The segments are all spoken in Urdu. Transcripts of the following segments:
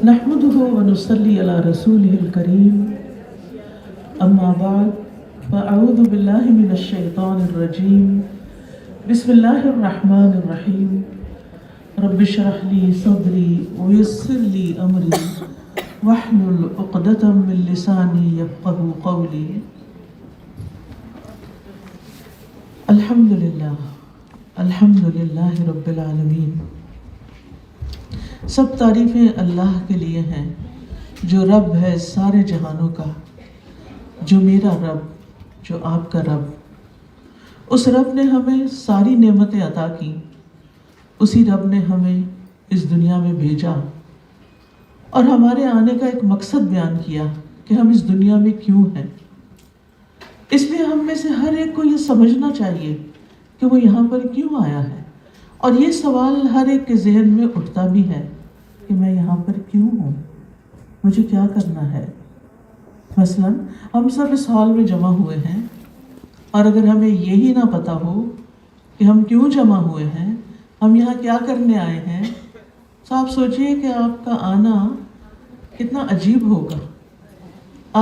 نحمده ونصلي على رسوله الكريم أما بعد فأعوذ بالله من الشيطان الرجيم بسم الله الرحمن الرحيم رب اشرح لي صدري ويسر لي أمري واحلل عقدة من لساني يفقهوا قولي. الحمد للہ رب العالمین. سب تعریفیں اللہ کے لیے ہیں جو رب ہے سارے جہانوں کا، جو میرا رب، جو آپ کا رب. اس رب نے ہمیں ساری نعمتیں عطا کی، اسی رب نے ہمیں اس دنیا میں بھیجا اور ہمارے آنے کا ایک مقصد بیان کیا کہ ہم اس دنیا میں کیوں ہیں. اس لیے ہم میں سے ہر ایک کو یہ سمجھنا چاہیے کہ وہ یہاں پر کیوں آیا ہے، اور یہ سوال ہر ایک کے ذہن میں اٹھتا بھی ہے کہ میں یہاں پر کیوں ہوں، مجھے کیا کرنا ہے. مثلا ہم سب اس ہال میں جمع ہوئے ہیں، اور اگر ہمیں یہی نہ پتہ ہو کہ ہم کیوں جمع ہوئے ہیں، ہم یہاں کیا کرنے آئے ہیں، تو آپ سوچئے کہ آپ کا آنا کتنا عجیب ہوگا.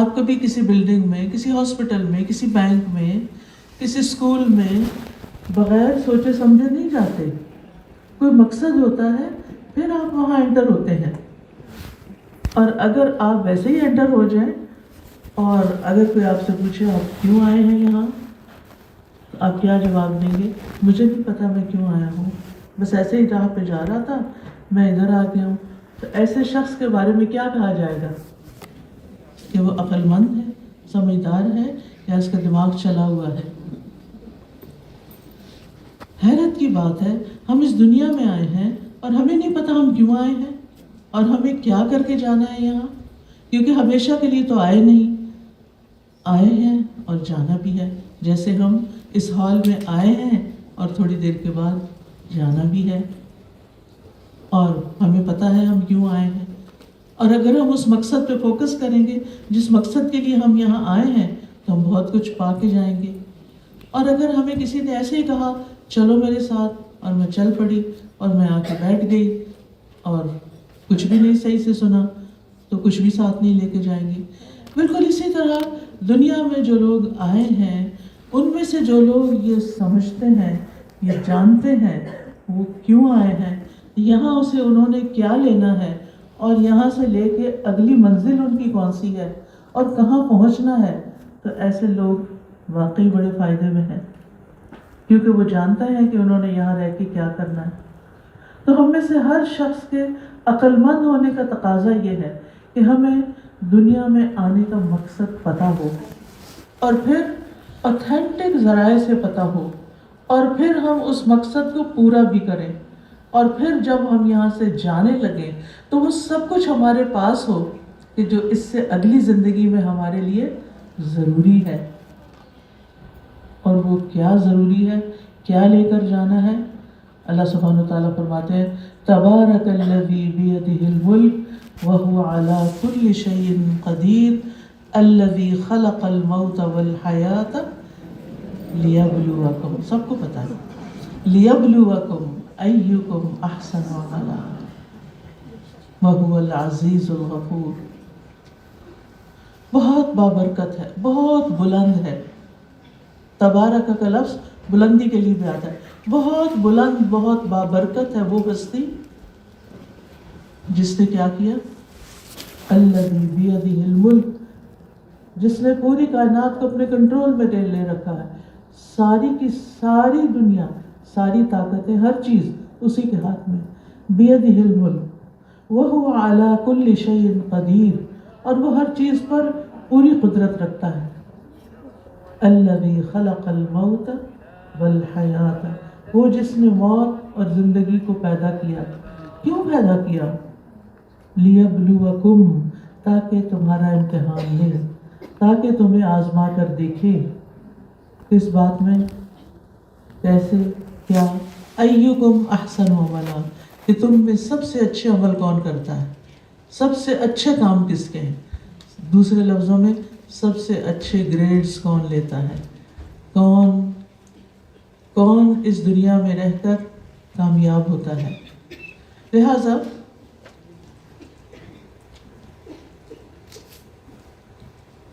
آپ کبھی کسی بلڈنگ میں، کسی ہاسپٹل میں، کسی بینک میں، کسی اسکول میں بغیر سوچے سمجھے نہیں جاتے. کوئی مقصد ہوتا ہے پھر آپ وہاں انٹر ہوتے ہیں. اور اگر آپ ویسے ہی انٹر ہو جائیں اور اگر کوئی آپ سے پوچھے آپ کیوں آئے ہیں یہاں، آپ کیا جواب دیں گے؟ مجھے نہیں پتا میں کیوں آیا ہوں، بس ایسے ہی راہ پہ جا رہا تھا، میں ادھر آ گیا ہوں. تو ایسے شخص کے بارے میں کیا کہا جائے گا؟ کہ وہ عقل مند ہے، سمجھدار ہے، یا اس کا دماغ چلا ہوا ہے. حیرت کی بات ہے، ہم اس دنیا میں آئے ہیں اور ہمیں نہیں پتا ہم کیوں آئے ہیں اور ہمیں کیا کر کے جانا ہے یہاں، کیونکہ ہمیشہ کے لیے تو آئے نہیں، آئے ہیں اور جانا بھی ہے. جیسے ہم اس ہال میں آئے ہیں اور تھوڑی دیر کے بعد جانا بھی ہے، اور ہمیں پتا ہے ہم کیوں آئے ہیں. اور اگر ہم اس مقصد پہ فوکس کریں گے جس مقصد کے لیے ہم یہاں آئے ہیں، تو ہم بہت کچھ پا کے جائیں گے. اور اگر ہمیں کسی نے ایسے ہی کہا چلو میرے ساتھ، اور میں چل پڑی اور میں آ کے بیٹھ گئی اور کچھ بھی نہیں صحیح سے سنا، تو کچھ بھی ساتھ نہیں لے کے جائیں گے. بالکل اسی طرح دنیا میں جو لوگ آئے ہیں، ان میں سے جو لوگ یہ سمجھتے ہیں، یہ جانتے ہیں وہ کیوں آئے ہیں، یہاں اسے انہوں نے کیا لینا ہے، اور یہاں سے لے کے اگلی منزل ان کی کون سی ہے اور کہاں پہنچنا ہے، تو ایسے لوگ واقعی بڑے فائدے میں ہیں، کیونکہ وہ جانتا ہے کہ انہوں نے یہاں رہ کے کیا کرنا ہے. تو ہم میں سے ہر شخص کے عقل مند ہونے کا تقاضا یہ ہے کہ ہمیں دنیا میں آنے کا مقصد پتہ ہو، اور پھر اوتھینٹک ذرائع سے پتہ ہو، اور پھر ہم اس مقصد کو پورا بھی کریں. اور پھر جب ہم یہاں سے جانے لگیں تو وہ سب کچھ ہمارے پاس ہو کہ جو اس سے اگلی زندگی میں ہمارے لیے ضروری ہے. اور وہ کیا ضروری ہے، کیا لے کر جانا ہے؟ اللہ سبحانہ وتعالیٰ فرماتے ہیں تبارک الذی بیدہ الملک وہو علی کل شیء قدیر الذی خلق الموت والحیاۃ لیبلوکم. سب کو پتا ہے، لیبلوکم ایکم احسن عملا وہو العزیز الغفور. بہت بابرکت ہے، بہت بلند ہے. تبارک کا لفظ بلندی کے لیے بھی آتا ہے. بہت بلند، بہت بابرکت ہے وہ ہستی جس نے کیا کیا، الذی بیدہ الملک، جس نے پوری کائنات کو اپنے کنٹرول میں لے رکھا ہے. ساری کی ساری دنیا، ساری طاقتیں، ہر چیز اسی کے ہاتھ میں. بیدہ الملک وہو علی کل شیء قدیر، اور وہ ہر چیز پر پوری قدرت رکھتا ہے. الذی خلق الموت والحیاۃ، وہ جس نے موت اور زندگی کو پیدا کیا. کیوں پیدا کیا؟ لیبلوکم، تاکہ تمہارا امتحان لے، تاکہ تمہیں آزما کر دیکھے. کس بات میں؟ کیسے؟ کیا؟ ایکم احسن عملا، کہ تم میں سب سے اچھے عمل کون کرتا ہے، سب سے اچھے کام کس کے ہیں. دوسرے لفظوں میں سب سے اچھے گریڈز کون لیتا ہے، کون اس دنیا میں رہ کر کامیاب ہوتا ہے. لہذا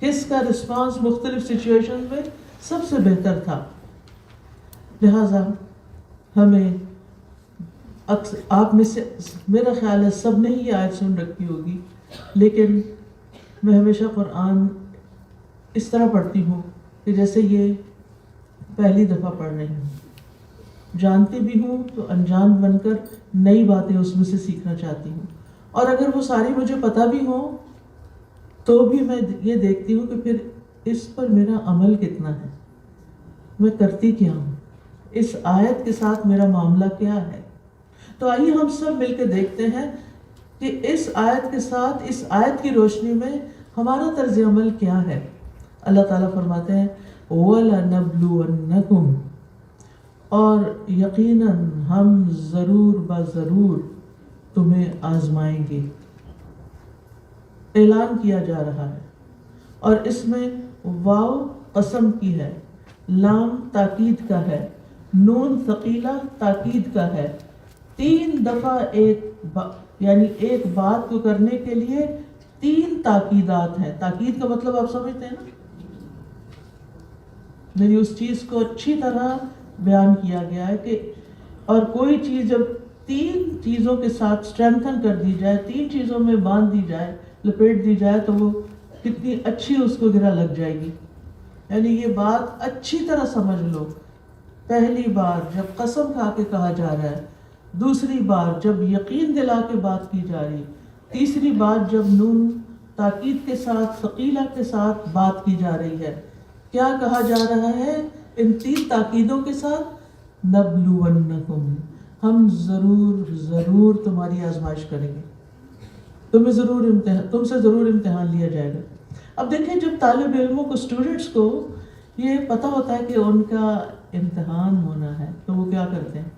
کس کا رسپانس مختلف سچویشن میں سب سے بہتر تھا. لہذا ہمیں آپ میں سے میرا خیال ہے سب نے ہی یہ آیت سن رکھی ہوگی، لیکن میں ہمیشہ قرآن اس طرح پڑھتی ہوں کہ جیسے یہ پہلی دفعہ پڑھ رہی ہوں. جانتی بھی ہوں تو انجان بن کر نئی باتیں اس میں سے سیکھنا چاہتی ہوں، اور اگر وہ ساری مجھے پتہ بھی ہوں تو بھی میں یہ دیکھتی ہوں کہ پھر اس پر میرا عمل کتنا ہے، میں کرتی کیا ہوں، اس آیت کے ساتھ میرا معاملہ کیا ہے. تو آئیے ہم سب مل کے دیکھتے ہیں کہ اس آیت کے ساتھ، اس آیت کی روشنی میں ہمارا طرز عمل کیا ہے. اللہ تعالیٰ فرماتے ہیں وَلَنَبْلُوَنَّكُمْ، اور یقیناً ہم ضرور بضرور تمہیں آزمائیں گے. اعلان کیا جا رہا ہے، اور اس میں واو قسم کی ہے، لام تاکید کا ہے، نون ثقیلہ تاکید کا ہے. 3 دفعہ یعنی ایک بات کو کرنے کے لیے 3 تاکیدات ہیں. تاکید کا مطلب آپ سمجھتے ہیں نا، یعنی اس چیز کو اچھی طرح بیان کیا گیا ہے کہ، اور کوئی چیز جب 3 چیزوں کے ساتھ اسٹرینتھن کر دی جائے، 3 چیزوں میں باندھ دی جائے، لپیٹ دی جائے، تو وہ کتنی اچھی اس کو گرہ لگ جائے گی. یعنی یہ بات اچھی طرح سمجھ لو. پہلی بار جب قسم کھا کے کہا جا رہا ہے، دوسری بار جب یقین دلا کے بات کی جا رہی، تیسری بار جب نون تاکید کے ساتھ ثقیلہ کے ساتھ بات کی جا رہی ہے. کیا کہا جا رہا ہے ان 3 تاکیدوں کے ساتھ؟ نبلونکم، ہم ضرور ضرور تمہاری آزمائش کریں گے، تم سے ضرور امتحان لیا جائے گا. اب دیکھیں جب طالب علموں کو، اسٹوڈنٹس کو یہ پتہ ہوتا ہے کہ ان کا امتحان ہونا ہے تو وہ کیا کرتے ہیں؟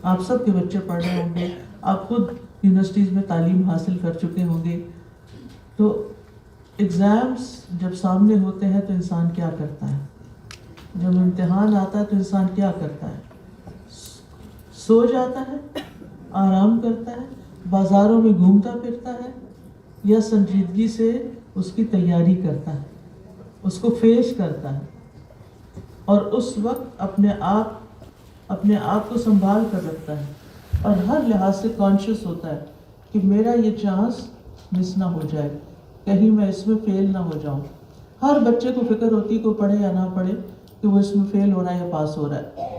آپ سب کے بچے پڑھ رہے ہوں گے، آپ خود یونیورسٹیز میں تعلیم حاصل کر چکے ہوں گے، تو ایگزامس جب سامنے ہوتے ہیں تو انسان کیا کرتا ہے؟ جب امتحان آتا ہے تو انسان کیا کرتا ہے؟ سو جاتا ہے، آرام کرتا ہے، بازاروں میں گھومتا پھرتا ہے، یا سنجیدگی سے اس کی تیاری کرتا ہے، اس کو فیس کرتا ہے، اور اس وقت اپنے آپ کو سنبھال کر رکھتا ہے، اور ہر لحاظ سے کانشیس ہوتا ہے کہ میرا یہ چانس مس نہ ہو جائے، کہیں میں اس میں فیل نہ ہو جاؤں. ہر بچے کو فکر ہوتی کہ وہ پڑھے یا نہ پڑھے، کہ وہ اس میں فیل ہو رہا ہے یا پاس ہو رہا ہے.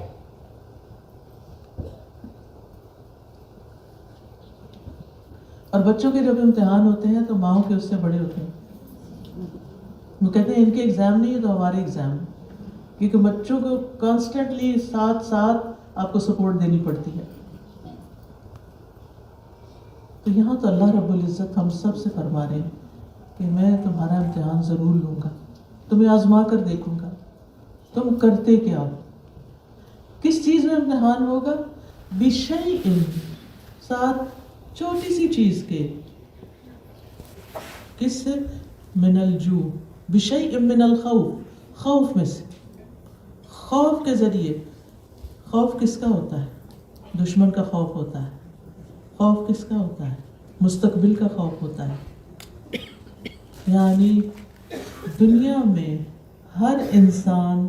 اور بچوں کے جب امتحان ہوتے ہیں تو ماؤں کے اس سے بڑے ہوتے ہیں. وہ کہتے ہیں ان کے ایگزام نہیں ہے تو ہمارے ایگزام ہیں، کیونکہ بچوں کو کانسٹنٹلی ساتھ آپ کو سپورٹ دینی پڑتی ہے. تو یہاں تو اللہ رب العزت ہم سب سے فرما رہے ہیں کہ میں تمہارا امتحان ضرور لوں گا، تمہیں آزما کر دیکھوں گا تم کرتے کیا ہو. کس چیز میں امتحان ہوگا؟ بشیء، ساتھ چھوٹی سی چیز کے. کس سے؟ من الجوع، بشیء من الخوف، خوف میں سے. خوف کے ذریعے، خوف کس کا ہوتا ہے؟ دشمن کا خوف ہوتا ہے. خوف کس کا ہوتا ہے؟ مستقبل کا خوف ہوتا ہے. یعنی دنیا میں ہر انسان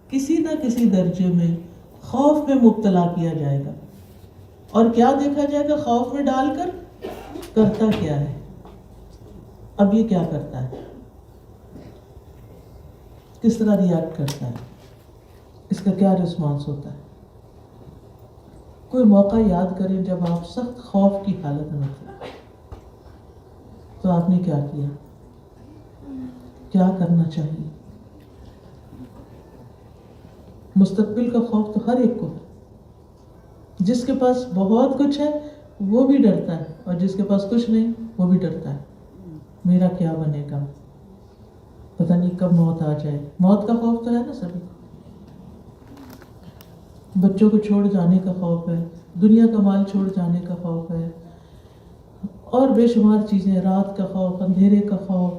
کسی نہ کسی درجے میں خوف میں مبتلا کیا جائے گا، اور کیا دیکھا جائے گا خوف میں ڈال کر؟ کرتا کیا ہے. اب یہ کیا کرتا ہے، کس طرح ریئیکٹ کرتا ہے، اس کا کیا رسپانس ہوتا ہے. کوئی موقع یاد کریں جب آپ سخت خوف کی حالت میں تھے تو آپ نے کیا کیا، کیا کرنا چاہیے. مستقبل کا خوف تو ہر ایک کو ہے. جس کے پاس بہت کچھ ہے وہ بھی ڈرتا ہے، اور جس کے پاس کچھ نہیں وہ بھی ڈرتا ہے. میرا کیا بنے گا، پتہ نہیں کب موت آ جائے. موت کا خوف تو ہے نا سبھی کو. بچوں کو چھوڑ جانے کا خوف ہے، دنیا کا مال چھوڑ جانے کا خوف ہے، اور بے شمار چیزیں. رات کا خوف، اندھیرے کا خوف،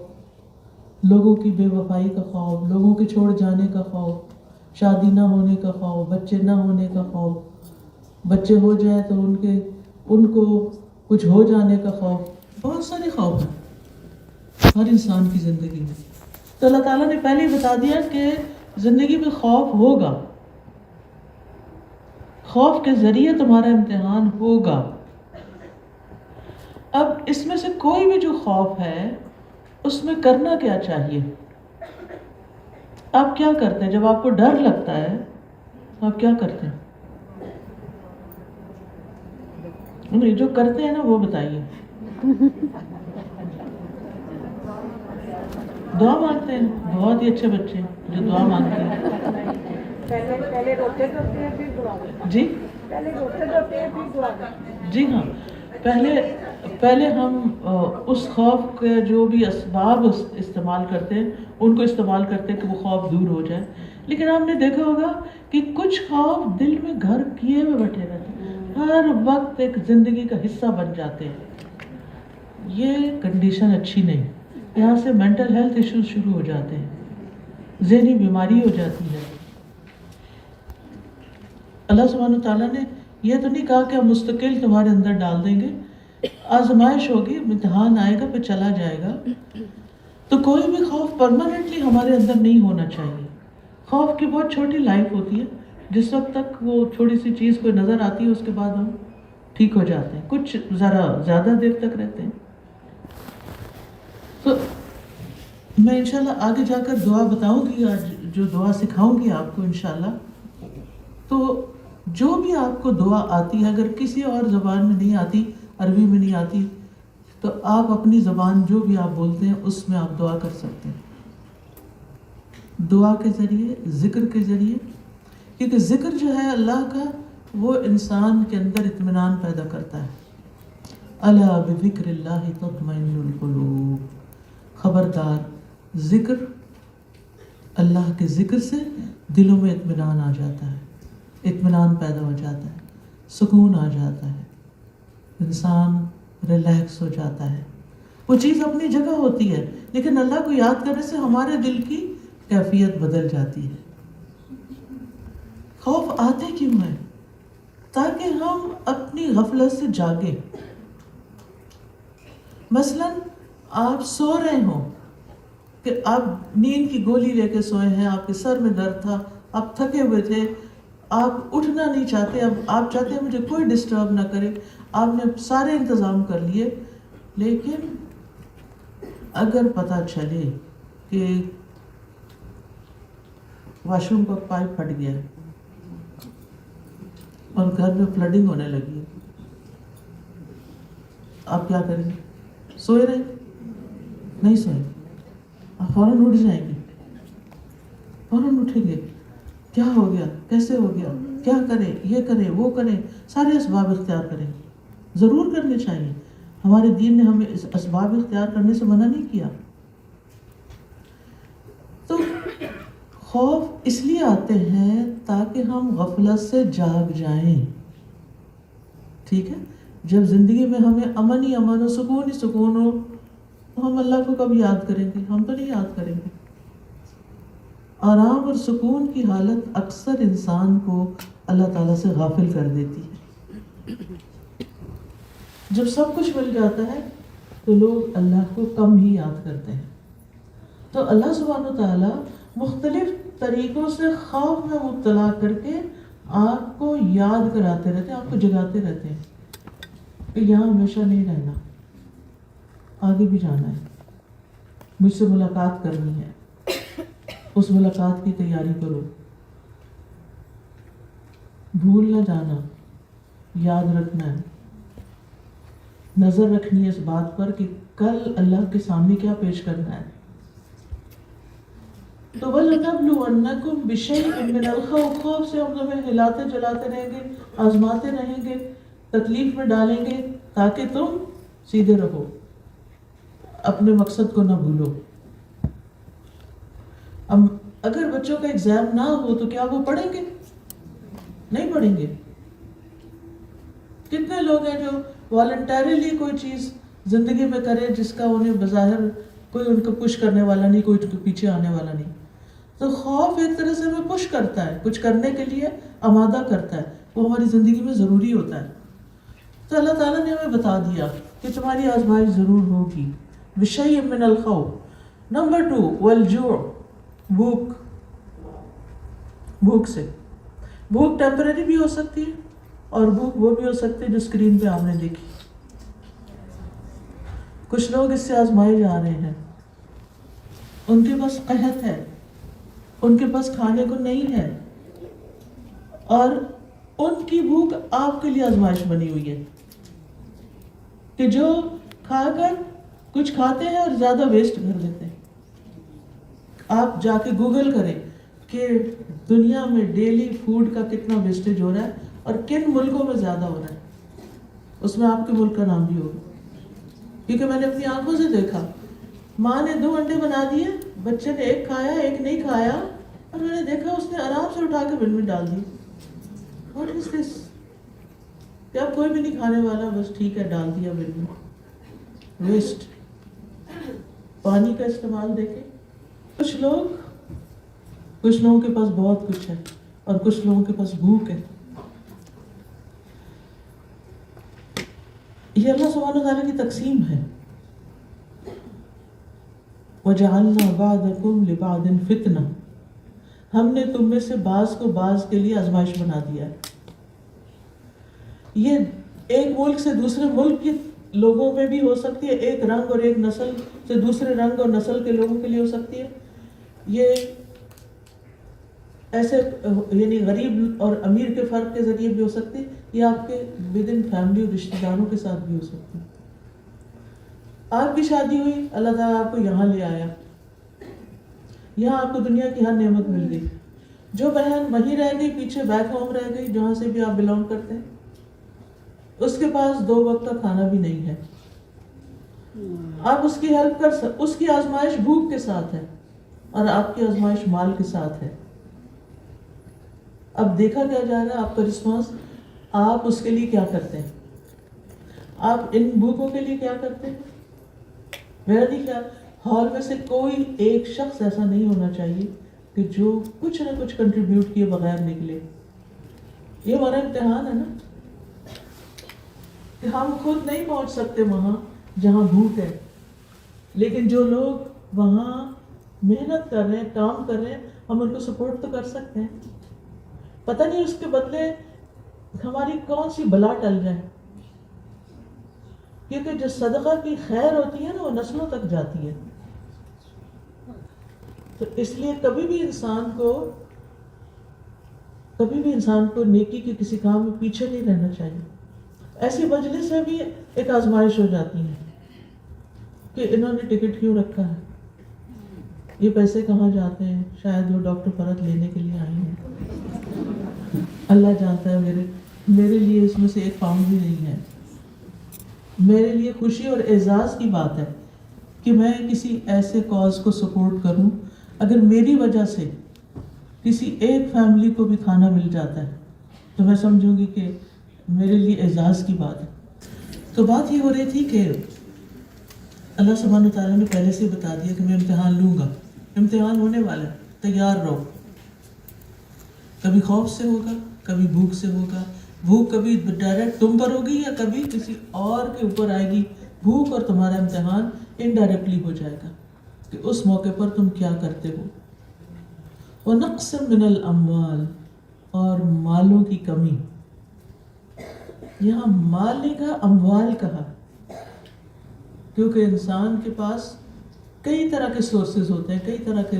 لوگوں کی بے وفائی کا خوف، لوگوں کے چھوڑ جانے کا خوف، شادی نہ ہونے کا خوف، بچے نہ ہونے کا خوف، بچے ہو جائے تو ان کو کچھ ہو جانے کا خوف. بہت سارے خوف ہیں ہر انسان کی زندگی میں. تو اللہ تعالیٰ نے پہلے ہی بتا دیا کہ زندگی میں خوف ہوگا، خوف کے ذریعے تمہارا امتحان ہوگا۔ اب اس میں سے کوئی بھی جو خوف ہے اس میں کرنا کیا چاہیے؟ آپ کیا کرتے ہیں جب آپ کو ڈر لگتا ہے؟ آپ کیا کرتے ہیں؟ نہیں، جو کرتے ہیں نا وہ بتائیے۔ دعا مانگتے ہیں، بہت ہی اچھے بچے ہیں جو دعا مانگتے ہیں۔ پہلے روتے دھوتے ہیں پھر دعا کرتے جی ہیں، پہلے روتے دھوتے ہیں پھر دعا کرتے ہیں۔ جی ہاں، پہلے ہم اس خوف کے جو بھی اسباب استعمال کرتے ہیں ان کو استعمال کرتے ہیں کہ وہ خوف دور ہو جائے، لیکن آپ نے دیکھا ہوگا کہ کچھ خوف دل میں گھر کیے ہوئے بیٹھے رہتے ہیں، ہر وقت ایک زندگی کا حصہ بن جاتے ہیں۔ یہ کنڈیشن اچھی نہیں، یہاں سے مینٹل ہیلتھ ایشوز شروع ہو جاتے ہیں، ذہنی بیماری ہو جاتی ہے۔ اللہ سبحانہ وتعالیٰ نے یہ تو نہیں کہا کہ ہم مستقل تمہارے اندر ڈال دیں گے، آزمائش ہوگی، امتحان آئے گا پھر چلا جائے گا۔ تو کوئی بھی خوف پرماننٹلی ہمارے اندر نہیں ہونا چاہیے۔ خوف کی بہت چھوٹی لائف ہوتی ہے، جس وقت تک وہ چھوٹی سی چیز کوئی نظر آتی ہے اس کے بعد ہم ٹھیک ہو جاتے ہیں، کچھ ذرا زیادہ دیر تک رہتے ہیں۔ تو میں انشاءاللہ آگے جا کر دعا بتاؤں گی، آج جو دعا سکھاؤں گی آپ کو انشاءاللہ، تو جو بھی آپ کو دعا آتی ہے، اگر کسی اور زبان میں نہیں آتی، عربی میں نہیں آتی، تو آپ اپنی زبان جو بھی آپ بولتے ہیں اس میں آپ دعا کر سکتے ہیں، دعا کے ذریعے، ذکر کے ذریعے، کیونکہ ذکر جو ہے اللہ کا وہ انسان کے اندر اطمینان پیدا کرتا ہے۔ الا بذکر اللہ تطمئن القلوب، خبردار، ذکر، اللہ کے ذکر سے دلوں میں اطمینان آ جاتا ہے، اطمینان پیدا ہو جاتا ہے، سکون آ جاتا ہے، انسان ریلیکس ہو جاتا ہے۔ وہ چیز اپنی جگہ ہوتی ہے، لیکن اللہ کو یاد کرنے سے ہمارے دل کی کیفیت بدل جاتی ہے۔ خوف آتے کیوں ہیں؟ تاکہ ہم اپنی غفلت سے جاگیں۔ مثلاً آپ سو رہے ہوں کہ آپ نیند کی گولی لے کے سوئے ہیں، آپ کے سر میں درد تھا، آپ تھکے ہوئے تھے، آپ اٹھنا نہیں چاہتے، اب آپ چاہتے ہیں مجھے کوئی ڈسٹرب نہ کرے، آپ نے سارے انتظام کر لیے، لیکن اگر پتہ چلے کہ واش روم کا پائپ پھٹ گیا ہے اور گھر میں فلڈنگ ہونے لگی ہے، آپ کیا کریں گے؟ سوئے رہے؟ نہیں سوئے، آپ فوراً اٹھ جائیں گے، فوراً اٹھیں گے، کیا ہو گیا، کیسے ہو گیا، کیا کریں، یہ کریں، وہ کریں، سارے اسباب اختیار کریں گے، ضرور کرنے چاہیے۔ ہمارے دین نے ہمیں اس اسباب اختیار کرنے سے منع نہیں کیا۔ تو خوف اس لیے آتے ہیں تاکہ ہم غفلت سے جاگ جائیں، ٹھیک ہے؟ جب زندگی میں ہمیں امن ہی امن ہو، سکون ہی سکون ہو، تو ہم اللہ کو کب یاد کریں گے؟ ہم تو نہیں یاد کریں گے۔ آرام اور سکون کی حالت اکثر انسان کو اللہ تعالیٰ سے غافل کر دیتی ہے۔ جب سب کچھ مل جاتا ہے تو لوگ اللہ کو کم ہی یاد کرتے ہیں۔ تو اللہ سبحانہ تعالیٰ مختلف طریقوں سے خوف میں مبتلا کر کے آپ کو یاد کراتے رہتے ہیں، آپ کو جگاتے رہتے ہیں کہ یہاں ہمیشہ نہیں رہنا، آگے بھی جانا ہے، مجھ سے ملاقات کرنی ہے، اس ملاقات کی تیاری کرو، بھول نہ جانا، یاد رکھنا ہے، نظر رکھنی ہے اس بات پر کہ کل اللہ کے سامنے کیا پیش کرنا ہے۔ تو وَلَنَبْلُوَنَّكُمْ بِشَيْءٍ مِّنَ الْخَوْفِ، خوف سے ہم تمہیں ہلاتے جلاتے رہیں گے، آزماتے رہیں گے، تکلیف میں ڈالیں گے تاکہ تم سیدھے رہو، اپنے مقصد کو نہ بھولو۔ اب اگر بچوں کا ایگزام نہ ہو تو کیا وہ پڑھیں گے؟ نہیں پڑھیں گے۔ کتنے لوگ ہیں جو والنٹریلی کوئی چیز زندگی میں کرے جس کا انہیں بظاہر کوئی ان کو پش کرنے والا نہیں، کوئی ان کو پیچھے آنے والا نہیں۔ تو خوف ایک طرح سے ہمیں پش کرتا ہے، کچھ کرنے کے لیے آمادہ کرتا ہے، وہ ہماری زندگی میں ضروری ہوتا ہے۔ تو اللہ تعالیٰ نے ہمیں بتا دیا کہ تمہاری آزمائش ضرور ہوگی، بِشَيْءٍ مِّنَ الْخَوْفِ، نمبر 2 والجوع، بھوک. بھوک سے، بھوک ٹیمپرری بھی ہو سکتی ہے اور بھوک وہ بھی ہو سکتی ہے جو اسکرین پہ آپ نے دیکھی. کچھ لوگ اس سے آزمائے جا رہے ہیں، ان کے پاس قحط ہے، ان کے پاس کھانے کو نہیں ہے، اور ان کی بھوک آپ کے لیے آزمائش بنی ہوئی ہے کہ جو کھا کر کچھ کھاتے ہیں اور زیادہ ویسٹ کر دیتے ہیں. آپ جا کے گوگل کریں کہ دنیا میں ڈیلی فوڈ کا کتنا ویسٹیج ہو رہا ہے اور کن ملکوں میں زیادہ ہو رہا ہے، اس میں آپ کے ملک کا نام بھی ہوگا. کیونکہ میں نے اپنی آنکھوں سے دیکھا، ماں نے 2 انڈے بنا دیے، بچے نے 1 کھایا 1 نہیں کھایا، اور میں نے دیکھا اس نے آرام سے اٹھا کے بن میں ڈال دی. واٹ از دس؟ کہ اب کوئی بھی نہیں کھانے والا، بس ٹھیک ہے ڈال دیا بن میں. ویسٹ. پانی کا استعمال دیکھیں. کچھ لوگوں کے پاس بہت کچھ ہے اور کچھ لوگوں کے پاس بھوک ہے. یہ اللہ سبحانہ وتعالیٰ کی تقسیم ہے. وَجَعَلْنَا بَعْضَكُمْ لِبَعْضٍ فِتْنَةً، ہم نے تم میں سے بعض کو بعض کے لیے آزمائش بنا دیا ہے. یہ ایک ملک سے دوسرے ملک کے لوگوں میں بھی ہو سکتی ہے، ایک رنگ اور ایک نسل سے دوسرے رنگ اور نسل کے لوگوں کے لیے ہو سکتی ہے. یہ ایسے یعنی غریب اور امیر کے فرق کے ذریعے بھی ہو سکتی ہے. یہ آپ کے ود ان فیملی اور رشتہ داروں کے ساتھ بھی ہو سکتی ہے. آپ کی شادی ہوئی، اللہ تعالیٰ آپ کو یہاں لے آیا، یہاں آپ کو دنیا کی ہر نعمت مل گئی. جو بہن وہیں رہ گئی، پیچھے بیک ہوم رہ گئی، جہاں سے بھی آپ بلونگ کرتے ہیں، اس کے پاس 2 وقت کا کھانا بھی نہیں ہے. آپ اس کی ہیلپ اس کی آزمائش بھوک کے ساتھ ہے اور آپ کی آزمائش مال کے ساتھ ہے. اب دیکھا کیا جائے گا آپ کا رسپانس. آپ اس کے لیے کیا کرتے ہیں؟ آپ ان بھوکوں کے لیے کیا کرتے ہیں؟ میرا نہیں خیال ہال میں سے کوئی ایک شخص ایسا نہیں ہونا چاہیے کہ جو کچھ نہ کچھ کنٹریبیوٹ کیے بغیر نکلے. یہ ہمارا امتحان ہے نا کہ ہم خود نہیں پہنچ سکتے وہاں جہاں بھوک ہے، لیکن جو لوگ وہاں محنت کر رہے ہیں، کام کر رہے ہیں، ہم ان کو سپورٹ تو کر سکتے ہیں. پتہ نہیں اس کے بدلے ہماری کون سی بلا ٹل جائے. کیونکہ جو صدقہ کی خیر ہوتی ہے نا وہ نسلوں تک جاتی ہے. تو اس لیے کبھی بھی انسان کو نیکی کے کسی کام میں پیچھے نہیں رہنا چاہیے. ایسی مجلس میں بھی ایک آزمائش ہو جاتی ہے کہ انہوں نے ٹکٹ کیوں رکھا ہے، یہ پیسے کہاں جاتے ہیں، شاید وہ ڈاکٹر فرد لینے کے لیے آئی ہیں. اللہ جانتا ہے میرے لیے اس میں سے 1 پاؤنڈ بھی نہیں ہے. میرے لیے خوشی اور اعزاز کی بات ہے کہ میں کسی ایسے کاز کو سپورٹ کروں. اگر میری وجہ سے کسی ایک فیملی کو بھی کھانا مل جاتا ہے تو میں سمجھوں گی کہ میرے لیے اعزاز کی بات ہے. تو بات یہ ہو رہی تھی کہ اللہ سبحانہ و تعالیٰ نے پہلے سے بتا دیا کہ میں امتحان لوں گا، امتحان ہونے والا ہے، تیار رہو. کبھی خوف سے ہوگا، کبھی بھوک سے ہوگا. بھوک کبھی ڈائریکٹ تم پر ہوگی یا کبھی کسی اور کے اوپر آئے گی بھوک، اور تمہارا امتحان انڈائریکٹلی ہو جائے گا کہ اس موقع پر تم کیا کرتے ہو. وَنَقْصٍ مِّنَ الْأَمْوَالِ، اور مالوں کی کمی. یہاں مال نہیں کہا، اموال کہا، کیونکہ انسان کے پاس کئی طرح کے سورسز ہوتے ہیں، کئی طرح کے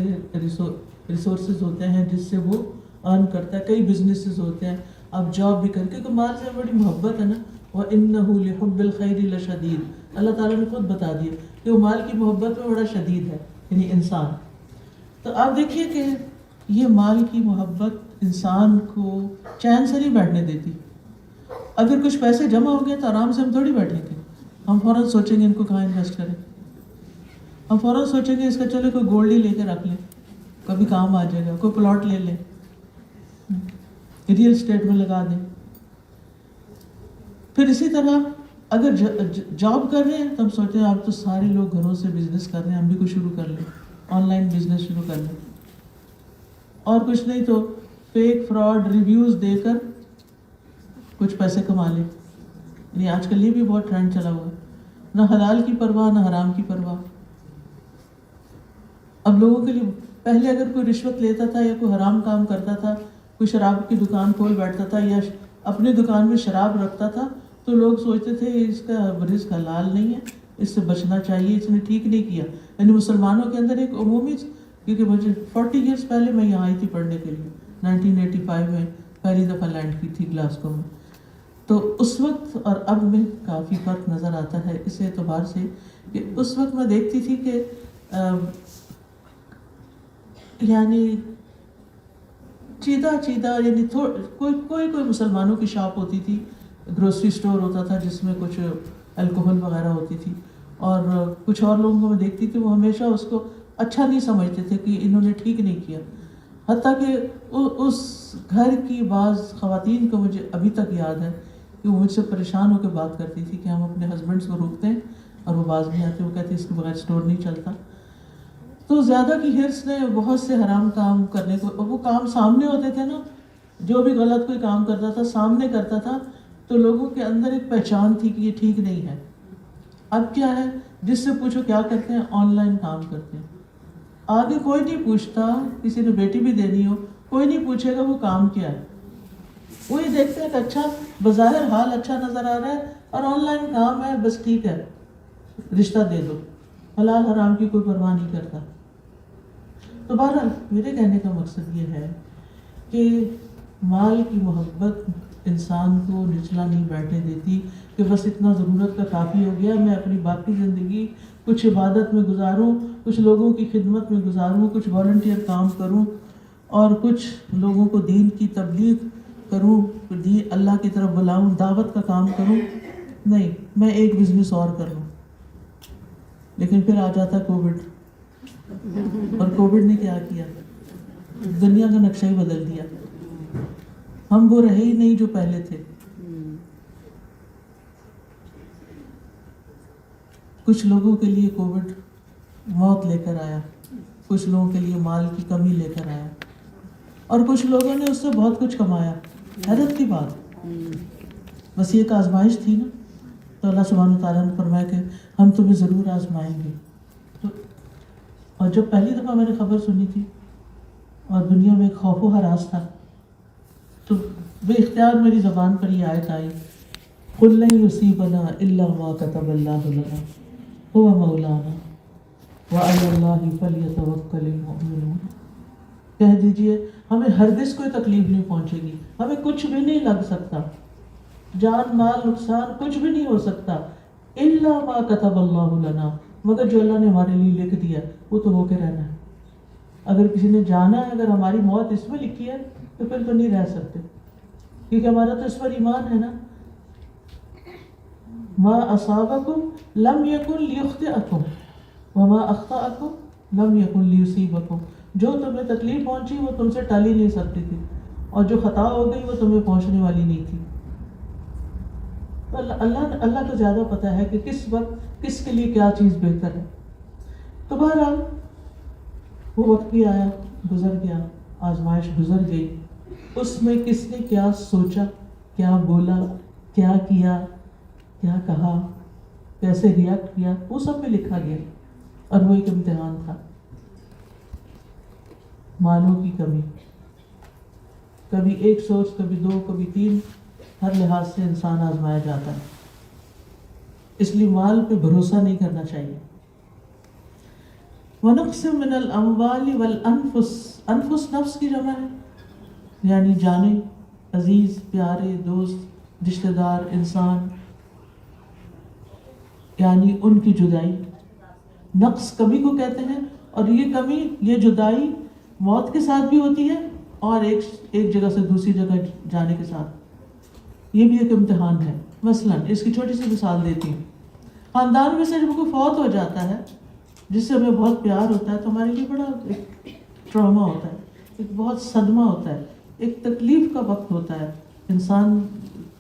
ریسورسز ہوتے ہیں جس سے وہ ارن کرتا ہے. کئی بزنسز ہوتے ہیں، آپ جاب بھی کریں، کیونکہ مال سے بڑی محبت ہے نا. وَإِنَّهُ لِحُبِّ الْخَيْرِ لَشَدِيدٌ، اللہ تعالیٰ نے خود بتا دیا کہ وہ مال کی محبت میں بڑا شدید ہے، یعنی انسان. تو آپ دیکھیے کہ یہ مال کی محبت انسان کو چین سے نہیں بیٹھنے دیتی. اگر کچھ پیسے جمع ہو گئے تو آرام سے ہم تھوڑی بیٹھیں گے، ہم فوراً سوچیں گے ان کو کہاں انویسٹ کریں. ہم فوراً سوچیں گے اس کا چلے کوئی گولڈ ہی لے کے رکھ لیں، کبھی کام آ جائے گا، کوئی پلاٹ لے لیں، ریئل اسٹیٹ میں لگا دیں. پھر اسی طرح اگر جاب کر رہے ہیں تو ہم سوچتے ہیں اب تو سارے لوگ گھروں سے بزنس کر رہے ہیں، ہم بھی کچھ شروع کر لیں، آن لائن بزنس شروع کر لیں. اور کچھ نہیں تو فیک فراڈ ریویوز دے کر کچھ پیسے کما لیں. یعنی آج کل یہ بھی بہت ٹرینڈ چلا ہوا ہے، نہ حلال کی پرواہ نہ حرام کی پرواہ. اب لوگوں کے لیے پہلے اگر کوئی رشوت لیتا تھا یا کوئی حرام کام کرتا تھا، کوئی شراب کی دکان کھول بیٹھتا تھا یا اپنی دکان میں شراب رکھتا تھا، تو لوگ سوچتے تھے اس کا رزق حلال نہیں ہے، اس سے بچنا چاہیے، اس نے ٹھیک نہیں کیا. یعنی مسلمانوں کے اندر ایک عمومی، کیونکہ مجھے 40 ایئرس پہلے میں یہاں آئی تھی پڑھنے کے لیے، 1985 میں پہلی دفعہ لینڈ کی تھی گلاسگو میں. تو اس وقت اور اب میں کافی فرق نظر آتا ہے اس اعتبار سے کہ اس وقت میں دیکھتی تھی کہ یعنی چیدہ یعنی کوئی مسلمانوں کی شاپ ہوتی تھی، گروسری سٹور ہوتا تھا جس میں کچھ الکوہل وغیرہ ہوتی تھی، اور کچھ اور لوگوں کو میں دیکھتی تھی وہ ہمیشہ اس کو اچھا نہیں سمجھتے تھے کہ انہوں نے ٹھیک نہیں کیا. حتیٰ کہ اس گھر کی بعض خواتین کو مجھے ابھی تک یاد ہے کہ وہ مجھ سے پریشان ہو کے بات کرتی تھی کہ ہم اپنے ہسبینڈس کو روکتے ہیں اور وہ باز نہیں آتے، وہ کہتے ہیں اس کے بغیر اسٹور نہیں چلتا. تو زیادہ کی ہرس نے بہت سے حرام کام کرنے کو، وہ کام سامنے ہوتے تھے نا، جو بھی غلط کوئی کام کرتا تھا سامنے کرتا تھا تو لوگوں کے اندر ایک پہچان تھی کہ یہ ٹھیک نہیں ہے. اب کیا ہے، جس سے پوچھو کیا کرتے ہیں، آن لائن کام کرتے ہیں. آگے کوئی نہیں پوچھتا، کسی نے بیٹی بھی دینی ہو کوئی نہیں پوچھے گا وہ کام کیا ہے. وہی دیکھتے ہیں کہ اچھا بظاہر حال اچھا نظر آ رہا ہے اور آن لائن کام ہے، بس ٹھیک ہے رشتہ دے دو، حلال حرام کی کوئی پرواہ نہیں کرتا. تو بہرحال میرے کہنے کا مقصد یہ ہے کہ مال کی محبت انسان کو نچلا نہیں بیٹھنے دیتی کہ بس اتنا ضرورت کا کافی ہو گیا، میں اپنی باقی زندگی کچھ عبادت میں گزاروں، کچھ لوگوں کی خدمت میں گزاروں، کچھ والنٹیئر کام کروں اور کچھ لوگوں کو دین کی تبلیغ کروں، اللہ کی طرف بلاؤں، دعوت کا کام کروں. نہیں، میں ایک بزنس اور کر لوں. لیکن پھر آ جاتا کووڈ، اور کووڈ نے کیا کیا، دنیا کا نقشہ ہی بدل دیا. ہم وہ رہے ہی نہیں جو پہلے تھے. کچھ لوگوں کے لیے کووڈ موت لے کر آیا، کچھ لوگوں کے لیے مال کی کمی لے کر آیا، اور کچھ لوگوں نے اس سے بہت کچھ کمایا. حیرت کی بات، بس یہ ایک آزمائش تھی نا، تو اللہ سبحانہ وتعالیٰ نے فرمایا کہ ہم تمہیں ضرور آزمائیں گے. اور جب پہلی دفعہ میں نے خبر سنی تھی اور دنیا میں ایک خوف و ہراس تھا، تو بے اختیار میری زبان پر یہ آیت آئی، قُل لَن يُصِيبَنَا إِلَّا مَا كَتَبَ اللَّهُ لَنَا هُوَ مَوْلَانَا وَعَلَى اللَّهِ فَلْيَتَوَكَّلِ الْمُؤْمِنُونَ. کہہ دیجئے ہمیں ہرگز کوئی تکلیف نہیں پہنچے گی، ہمیں کچھ بھی نہیں لگ سکتا، جان مال نقصان کچھ بھی نہیں ہو سکتا، إِلَّا مَا كَتَبَ اللَّهُ لَنَا، مگر جو اللہ نے ہمارے لیے لکھ دیا وہ تو ہو کے رہنا ہے. اگر کسی نے جانا ہے، اگر ہماری موت اس میں لکھی ہے تو پھر تو نہیں رہ سکتے، کیونکہ ہمارا تو اس پر ایمان ہے نا. ما اصابکم لم یکن لیخطئکم وما اخطأکم لم یکن لیصیبکم. جو تمہیں تکلیف پہنچی وہ تم سے ٹال ہی نہیں سکتی تھی، اور جو خطا ہو گئی وہ تمہیں پہنچنے والی نہیں تھی. اللہ کو زیادہ پتہ ہے کہ کس وقت کس کے لیے کیا چیز بہتر ہے. تو بہرحال وہ وقت بھی آیا، گزر گیا، آزمائش گزر گئی. اس میں کس نے کیا سوچا، کیا بولا، کیا کیا، کیا کہا، کیسے ریئیکٹ کیا، وہ سب میں لکھا گیا. اور وہ ایک امتحان تھا. مالوں کی کمی، کبھی ایک سوچ، کبھی دو، کبھی تین، ہر لحاظ سے انسان آزمایا جاتا ہے. اس لیے مال پہ بھروسہ نہیں کرنا چاہیے. وَنَقْصٍ مِّنَ الْأَمْوَالِ وَالْأَنفُسِ، انفس نفس کی جمع ہے، یعنی جانیں، عزیز، پیارے، دوست، رشتہ دار، انسان، یعنی ان کی جدائی. نقص کمی کو کہتے ہیں، اور یہ کمی، یہ جدائی موت کے ساتھ بھی ہوتی ہے اور ایک جگہ سے دوسری جگہ جانے کے ساتھ. یہ بھی ایک امتحان ہے. مثلا اس کی چھوٹی سی مثال دیتی ہوں. خاندان میں سے جب کوئی فوت ہو جاتا ہے جس سے ہمیں بہت پیار ہوتا ہے تو ہمارے لیے بڑا ایک ٹراما ہوتا ہے، ایک بہت صدمہ ہوتا ہے، ایک تکلیف کا وقت ہوتا ہے. انسان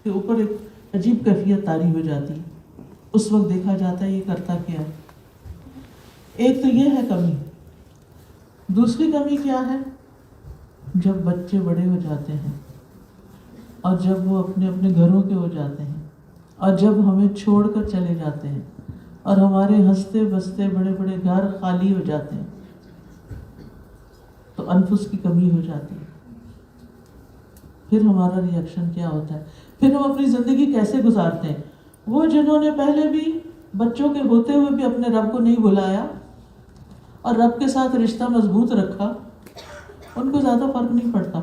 کے اوپر ایک عجیب کیفیت طاری ہو جاتی ہے. اس وقت دیکھا جاتا ہے یہ کرتا کیا ہے. ایک تو یہ ہے کمی. دوسری کمی کیا ہے؟ جب بچے بڑے ہو جاتے ہیں اور جب وہ اپنے اپنے گھروں کے ہو جاتے ہیں اور جب ہمیں چھوڑ کر چلے جاتے ہیں اور ہمارے ہنستے بستے بڑے بڑے گھر خالی ہو جاتے ہیں تو انفس کی کمی ہو جاتی ہے. پھر ہمارا ریئیکشن کیا ہوتا ہے؟ پھر ہم اپنی زندگی کیسے گزارتے ہیں؟ وہ جنہوں نے پہلے بھی بچوں کے ہوتے ہوئے بھی اپنے رب کو نہیں بلایا اور رب کے ساتھ رشتہ مضبوط رکھا، ان کو زیادہ فرق نہیں پڑتا.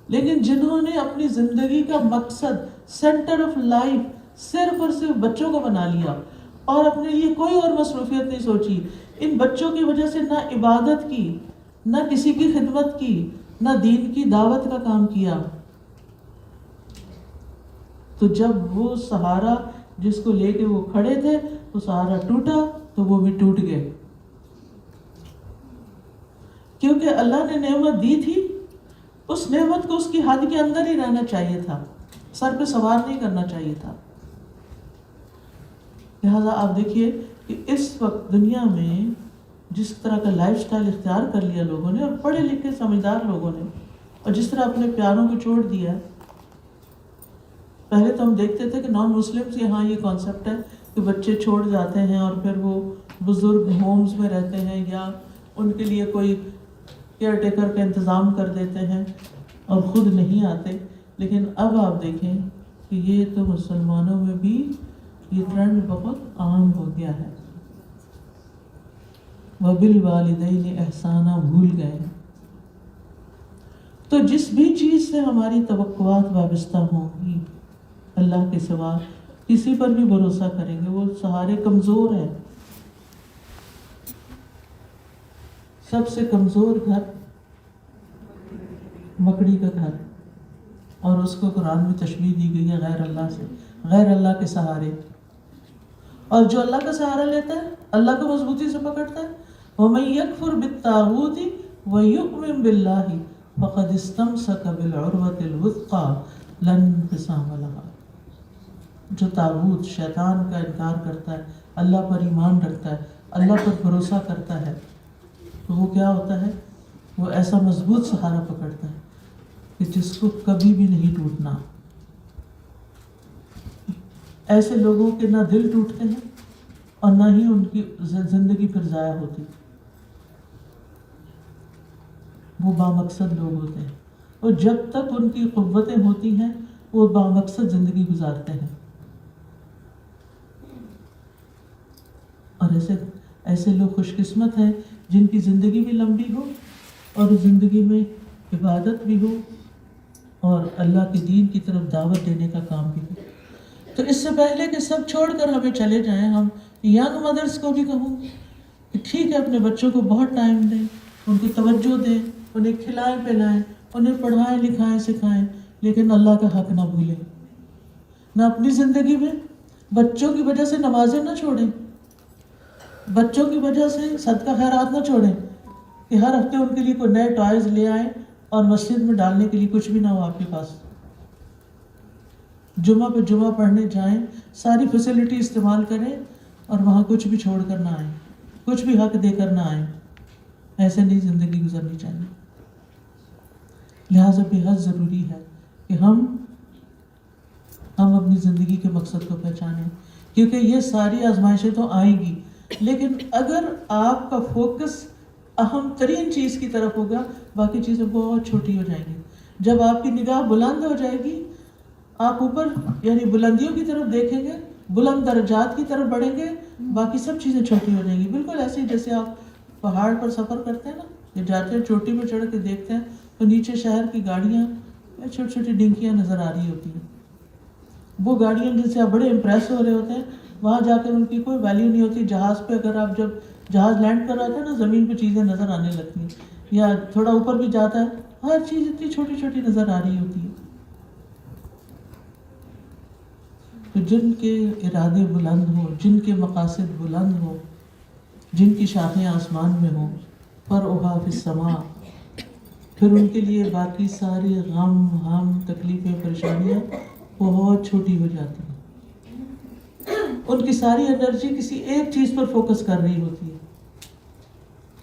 لیکن جنہوں نے اپنی زندگی کا مقصد، سینٹر آف لائف صرف اور صرف بچوں کو بنا لیا اور اپنے لیے کوئی اور مصروفیت نہیں سوچی، ان بچوں کی وجہ سے نہ عبادت کی، نہ کسی کی خدمت کی، نہ دین کی دعوت کا کام کیا، تو جب وہ سہارا جس کو لے کے وہ کھڑے تھے وہ سہارا ٹوٹا تو وہ بھی ٹوٹ گئے. کیونکہ اللہ نے نعمت دی تھی، اس نعمت کو اس کی حد کے اندر ہی رہنا چاہیے تھا، سر پہ سوار نہیں کرنا چاہیے تھا. لہذا آپ دیکھیے کہ اس وقت دنیا میں جس طرح کا لائف سٹائل اختیار کر لیا لوگوں نے، اور پڑھے لکھے سمجھدار لوگوں نے، اور جس طرح اپنے پیاروں کو چھوڑ دیا. پہلے تو ہم دیکھتے تھے کہ نان مسلمس یہاں یہ کانسیپٹ ہے کہ بچے چھوڑ جاتے ہیں اور پھر وہ بزرگ ہومز میں رہتے ہیں یا ان کے لیے کوئی کیئر ٹیکر کا انتظام کر دیتے ہیں اور خود نہیں آتے. لیکن اب آپ دیکھیں کہ یہ تو مسلمانوں میں بھی یہ ٹرینڈ بہت عام ہو گیا ہے. وَبِالْوَالِدَيْنِ احسانہ بھول گئے ہیں. تو جس بھی چیز سے ہماری توقعات وابستہ ہوں گی، اللہ کے سوا کسی پر بھی بھروسہ کریں گے، وہ سہارے کمزور ہیں. سب سے کمزور گھر مکڑی کا گھر، اور اس کو قرآن میں تشبیہ دی گئی ہے غیر اللہ سے، غیر اللہ کے سہارے. اور جو اللہ کا سہارا لیتا ہے، اللہ کو مضبوطی سے پکڑتا ہے، وَمَن يَكْفُرْ بِالطَّاغُوتِ وَيُؤْمِن بِاللَّهِ فَقَدِ اسْتَمْسَكَ بِالْعُرْوَةِ الْوُثْقَىٰ لَا انْفِصَامَ لَهَا. جو طاغوت شیطان کا انکار کرتا ہے، اللہ پر ایمان رکھتا ہے، اللہ پر بھروسہ کرتا ہے، تو وہ کیا ہوتا ہے؟ وہ ایسا مضبوط سہارا پکڑتا ہے کہ جس کو کبھی بھی نہیں ٹوٹنا. ایسے لوگوں کے نہ دل ٹوٹتے ہیں اور نہ ہی ان کی زندگی پھر ضائع ہوتی. وہ بامقصد لوگ ہوتے ہیں، اور جب تک ان کی قوتیں ہوتی ہیں وہ بامقصد زندگی گزارتے ہیں. اور ایسے لوگ خوش قسمت ہیں جن کی زندگی بھی لمبی ہو اور زندگی میں عبادت بھی ہو اور اللہ کے دین کی طرف دعوت دینے کا کام بھی ہو. تو اس سے پہلے کہ سب چھوڑ کر ہمیں چلے جائیں، ہم ینگ مدرس کو بھی کہوں کہ ٹھیک ہے، اپنے بچوں کو بہت ٹائم دیں، ان کو توجہ دیں، انہیں کھلائیں پلائیں، انہیں پڑھائیں لکھائیں سکھائیں، لیکن اللہ کا حق نہ بھولیں. نہ اپنی زندگی میں بچوں کی وجہ سے نمازیں نہ چھوڑیں، بچوں کی وجہ سے صدقہ خیرات نہ چھوڑیں کہ ہر ہفتے ان کے لیے کوئی نئے ٹوائز لے آئیں اور مسجد میں ڈالنے کے لیے کچھ بھی نہ ہو آپ کے پاس. جمعہ پہ جمعہ پڑھنے جائیں، ساری فیسلٹی استعمال کریں اور وہاں کچھ بھی چھوڑ کر نہ آئیں، کچھ بھی حق دے کر نہ آئیں. ایسے نہیں زندگی گزرنی چاہیے. لہٰذا بے حد ضروری ہے کہ ہم اپنی زندگی کے مقصد کو پہچانیں، کیونکہ یہ ساری آزمائشیں تو آئیں گی، لیکن اگر آپ کا فوکس اہم ترین چیز کی طرف ہوگا، باقی چیزیں بہت چھوٹی ہو جائیں گی. جب آپ کی نگاہ بلند ہو جائے گی، آپ اوپر یعنی بلندیوں کی طرف دیکھیں گے، بلند درجات کی طرف بڑھیں گے، باقی سب چیزیں چھوٹی ہو جائیں گی. بالکل ایسے ہی جیسے آپ پہاڑ پر سفر کرتے ہیں نا، جب جاتے ہیں چوٹی پہ چڑھ کے دیکھتے ہیں تو نیچے شہر کی گاڑیاں یا چھوٹی چھوٹی ڈنکیاں نظر آ رہی ہوتی ہیں. وہ گاڑیاں جن سے آپ بڑے امپریس ہو رہے ہوتے ہیں، وہاں جا کر ان کی کوئی ویلیو نہیں ہوتی. جہاز پہ اگر آپ جب جہاز لینڈ کر رہا ہوتا ہے نا، زمین پہ چیزیں نظر آنے لگتی ہیں، یا تھوڑا اوپر بھی جاتا ہے، ہر چیز اتنی چھوٹی چھوٹی نظر آ رہی ہوتی ہے. تو جن کے ارادے بلند ہوں، جن کے مقاصد بلند ہوں، جن کی شاخیں آسمان میں ہوں، فرعها فی السماء، پھر ان کے لیے باقی ساری غم ہم تکلیفیں پریشانیاں بہت چھوٹی ہو جاتی ہیں. ان کی ساری انرجی کسی ایک چیز پر فوکس کر رہی ہوتی ہے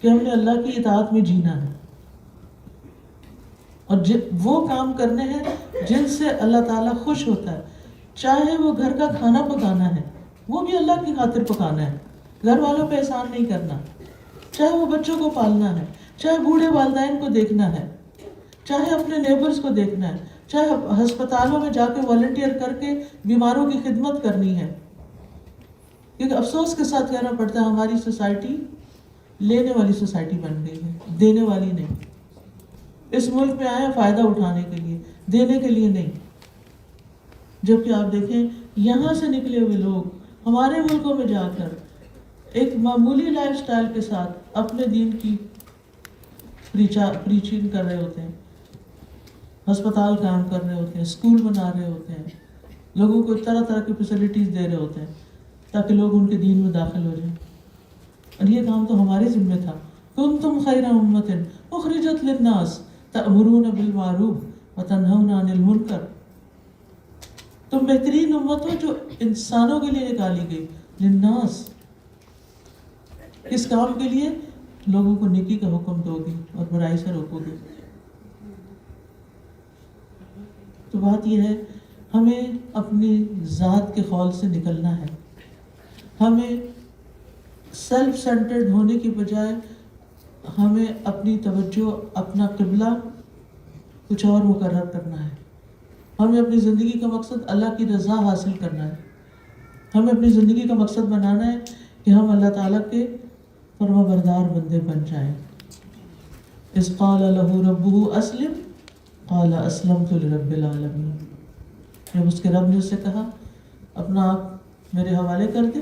کہ ہم نے اللہ کی اطاعت میں جینا ہے، اور وہ کام کرنے ہیں جن سے اللہ تعالیٰ خوش ہوتا ہے. چاہے وہ گھر کا کھانا پکانا ہے، وہ بھی اللہ کی خاطر پکانا ہے، گھر والوں پہ احسان نہیں کرنا. چاہے وہ بچوں کو پالنا ہے، چاہے بوڑھے والدین کو دیکھنا ہے، چاہے اپنے نیبرز کو دیکھنا ہے، چاہے ہسپتالوں میں جا کے والنٹیئر کر کے بیماروں کی خدمت کرنی ہے. کیونکہ افسوس کے ساتھ کہنا پڑتا ہے ہماری سوسائٹی لینے والی سوسائٹی بن گئی ہے، دینے والی نہیں. اس ملک میں آئے ہیں فائدہ اٹھانے کے لیے، دینے کے لیے نہیں. جبکہ آپ دیکھیں یہاں سے نکلے ہوئے لوگ ہمارے ملکوں میں جا کر ایک معمولی لائف سٹائل کے ساتھ اپنے دین کی پریچنگ کر رہے ہوتے ہیں، ہسپتال قائم کر رہے ہوتے ہیں، اسکول بنا رہے ہوتے ہیں، لوگوں کو طرح طرح کی فیسلٹیز دے رہے ہوتے ہیں تاکہ لوگ ان کے دین میں داخل ہو جائیں. اور یہ کام تو ہمارے ذمہ تھا. کنتم خیر امۃ اخرجت للناس تأمرون بالمعروف وتنہون عن المنکر. تم بہترین امت ہو جو انسانوں کے لیے نکالی گئی. للناس کس کام کے لیے؟ لوگوں کو نیکی کا حکم دو گے اور برائی سے روکو گے. تو بات یہ ہے ہمیں اپنی ذات کے خول سے نکلنا ہے. ہمیں سیلف سینٹرڈ ہونے کی بجائے ہمیں اپنی توجہ، اپنا قبلہ کچھ اور مقرر کرنا ہے. ہمیں اپنی زندگی کا مقصد اللہ کی رضا حاصل کرنا ہے. ہمیں اپنی زندگی کا مقصد بنانا ہے کہ ہم اللہ تعالیٰ کے فرما بردار بندے بن جائیں. اذ قال له ربه اسلم قال اسلمت لرب العالمین. جب اس کے رب نے اس سے کہا اپنا آپ میرے حوالے کر دے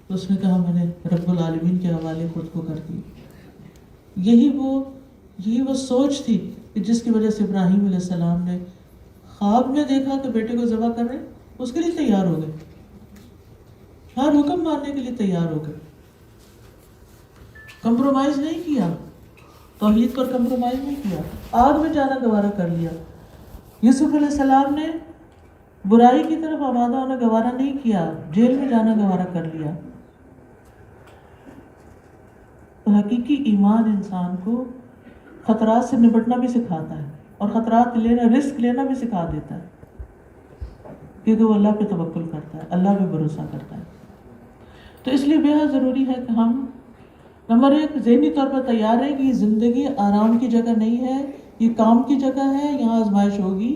تو اس نے کہا میں نے رب العالمین کے حوالے خود کو کر دی. یہی وہ سوچ تھی کہ جس کی وجہ سے ابراہیم علیہ السلام نے خواب میں دیکھا کہ بیٹے کو ذبح کر رہے، اس کے لیے تیار ہو گئے، ہر حکم ماننے کے لیے تیار ہو گئے. کمپرومائز نہیں کیا، توحید پر کمپرومائز نہیں کیا، آگ میں جانا گوارا کر لیا. یوسف علیہ السلام نے برائی کی طرف آمادہ ہونا گوارا نہیں کیا، جیل میں جانا گوارا کر لیا. تو حقیقی ایمان انسان کو خطرات سے نپٹنا بھی سکھاتا ہے اور خطرات لینا، رسک لینا بھی سکھا دیتا ہے، کیونکہ وہ اللہ پہ توکل کرتا ہے، اللہ پہ بھروسہ کرتا ہے. تو اس لیے بے حد ضروری ہے کہ ہم نمبر ایک ذہنی طور پر تیار ہے کہ یہ زندگی آرام کی جگہ نہیں ہے، یہ کام کی جگہ ہے، یہاں آزمائش ہوگی.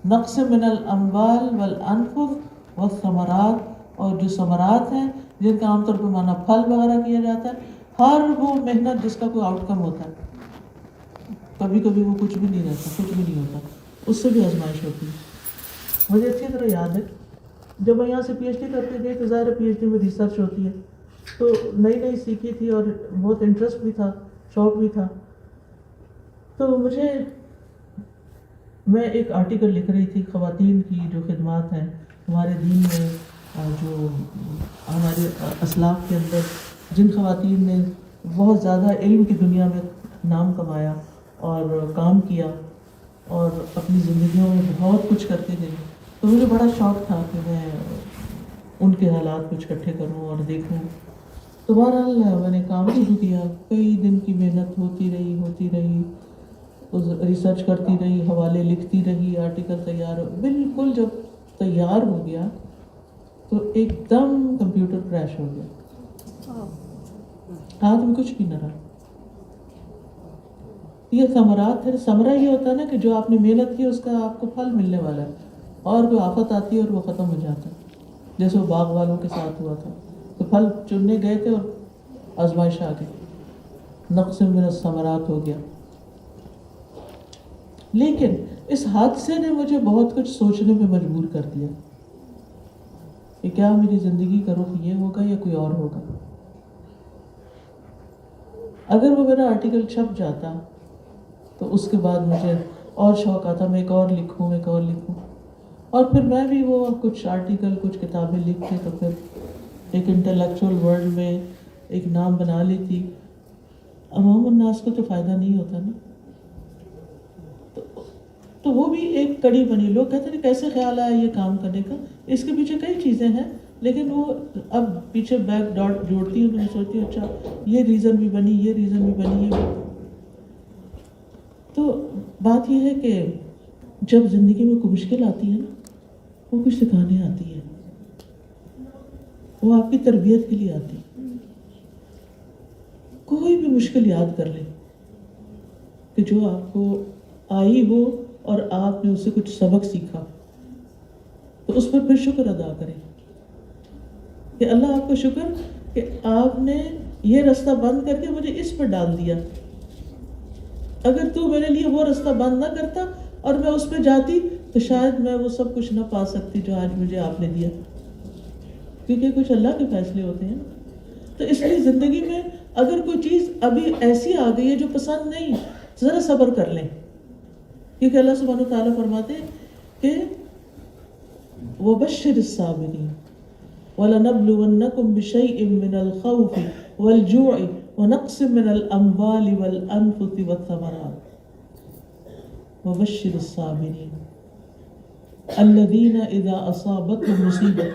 نقص من الاموال والانفس والثمرات، اور جو ثمرات ہیں جن کا عام طور پر معنی پھل وغیرہ کیا جاتا ہے، ہر وہ محنت جس کا کوئی آؤٹ کم ہوتا ہے، کبھی کبھی وہ کچھ بھی نہیں رہتا، کچھ بھی نہیں ہوتا، اس سے بھی آزمائش ہوتی ہے. مجھے اچھی طرح یاد ہے جب میں یہاں سے پی ایچ ڈی کرتے گئے تو ظاہر پی ایچ ڈی میں ریسرچ ہوتی ہے، تو نئی سیکھی تھی اور بہت انٹرسٹ بھی تھا، شوق بھی تھا. تو میں ایک آرٹیکل لکھ رہی تھی خواتین کی جو خدمات ہیں ہمارے دین میں، جو ہمارے اسلاف کے اندر جن خواتین نے بہت زیادہ علم کی دنیا میں نام کمایا اور کام کیا اور اپنی زندگیوں میں بہت کچھ کرتے گئے. تو مجھے بڑا شوق تھا کہ میں ان کے حالات کچھ اکٹھے کروں اور دیکھوں. تو بہرحال میں نے کام شروع کیا، کئی دن کی محنت ہوتی رہی، ریسرچ کرتی رہی، حوالے لکھتی رہی، آرٹیکل تیار بالکل جب تیار ہو گیا تو ایک دم کمپیوٹر کریش ہو گیا، ہاتھ میں کچھ بھی نہ رہا. یہ ثمرات ہے، ثمرہ یہ ہوتا ہے نا کہ جو آپ نے محنت کی اس کا آپ کو پھل ملنے والا ہے، اور کوئی آفت آتی ہے اور وہ ختم ہو جاتا ہے، جیسے وہ باغ والوں کے ساتھ ہوا تھا. تو پھل چننے گئے تھے اور آزمائش آ گئی، نقص من الثمرات ہو گیا. لیکن اس حادثے نے مجھے بہت کچھ سوچنے پہ مجبور کر دیا کہ کیا میری زندگی کا رخ یہ ہوگا یا کوئی اور ہوگا. اگر وہ میرا آرٹیکل چھپ جاتا تو اس کے بعد مجھے اور شوق آتا میں ایک اور لکھوں. اور پھر میں بھی وہ کچھ آرٹیکل، کچھ کتابیں لکھ کے تو پھر ایک انٹلیکچوئل ورلڈ میں ایک نام بنا لیتی. عوام الناس کو تو فائدہ نہیں ہوتا نا. تو وہ بھی ایک کڑی بنی. لوگ کہتے ہیں کیسے خیال آیا یہ کام کرنے کا. اس کے پیچھے کئی چیزیں ہیں، لیکن وہ اب پیچھے بیک ڈاٹ جوڑتی ہوں تو میں سوچتی ہوں اچھا یہ ریزن بھی بنی، یہ ریزن بھی بنی، یہ بھی. تو بات یہ ہے کہ جب زندگی میں کوئی مشکل آتی ہے نا، وہ کچھ سکھانے آتی ہے، وہ آپ کی تربیت کے لیے آتی ہے. مشکل یاد کر لیں کہ جو آپ کو آئی ہو اور آپ نے اس سے کچھ سبق سیکھا، تو اس پر پھر شکر ادا کریں کہ اللہ آپ کا شکر کہ آپ نے یہ راستہ بند کر کے مجھے اس پر ڈال دیا. اگر تو میرے لیے وہ راستہ بند نہ کرتا اور میں اس پہ جاتی تو شاید میں وہ سب کچھ نہ پا سکتی جو آج مجھے آپ نے دیا، کیونکہ کچھ اللہ کے فیصلے ہوتے ہیں. تو اس لیے زندگی میں اگر کوئی چیز ابھی ایسی آ گئی ہے جو پسند نہیں، ذرا صبر کر لیں، کیونکہ اللہ سبحانہ و تعالیٰ فرماتے ہیں کہ وَبَشِّرِ الصَّابِرِينَ وَلَنَبْلُوَنَّكُمْ بِشَيْءٍ مِّنَ الْخَوْفِ وَالْجُوعِ وَنَقْصٍ مِّنَ الْأَمْوَالِ وَالْأَنفُسِ وَالثَّمَرَاتِ وَبَشِّرِ الصَّابِرِينَ الَّذِينَ إِذَا أَصَابَتْهُمْ مُصِيبَةٌ.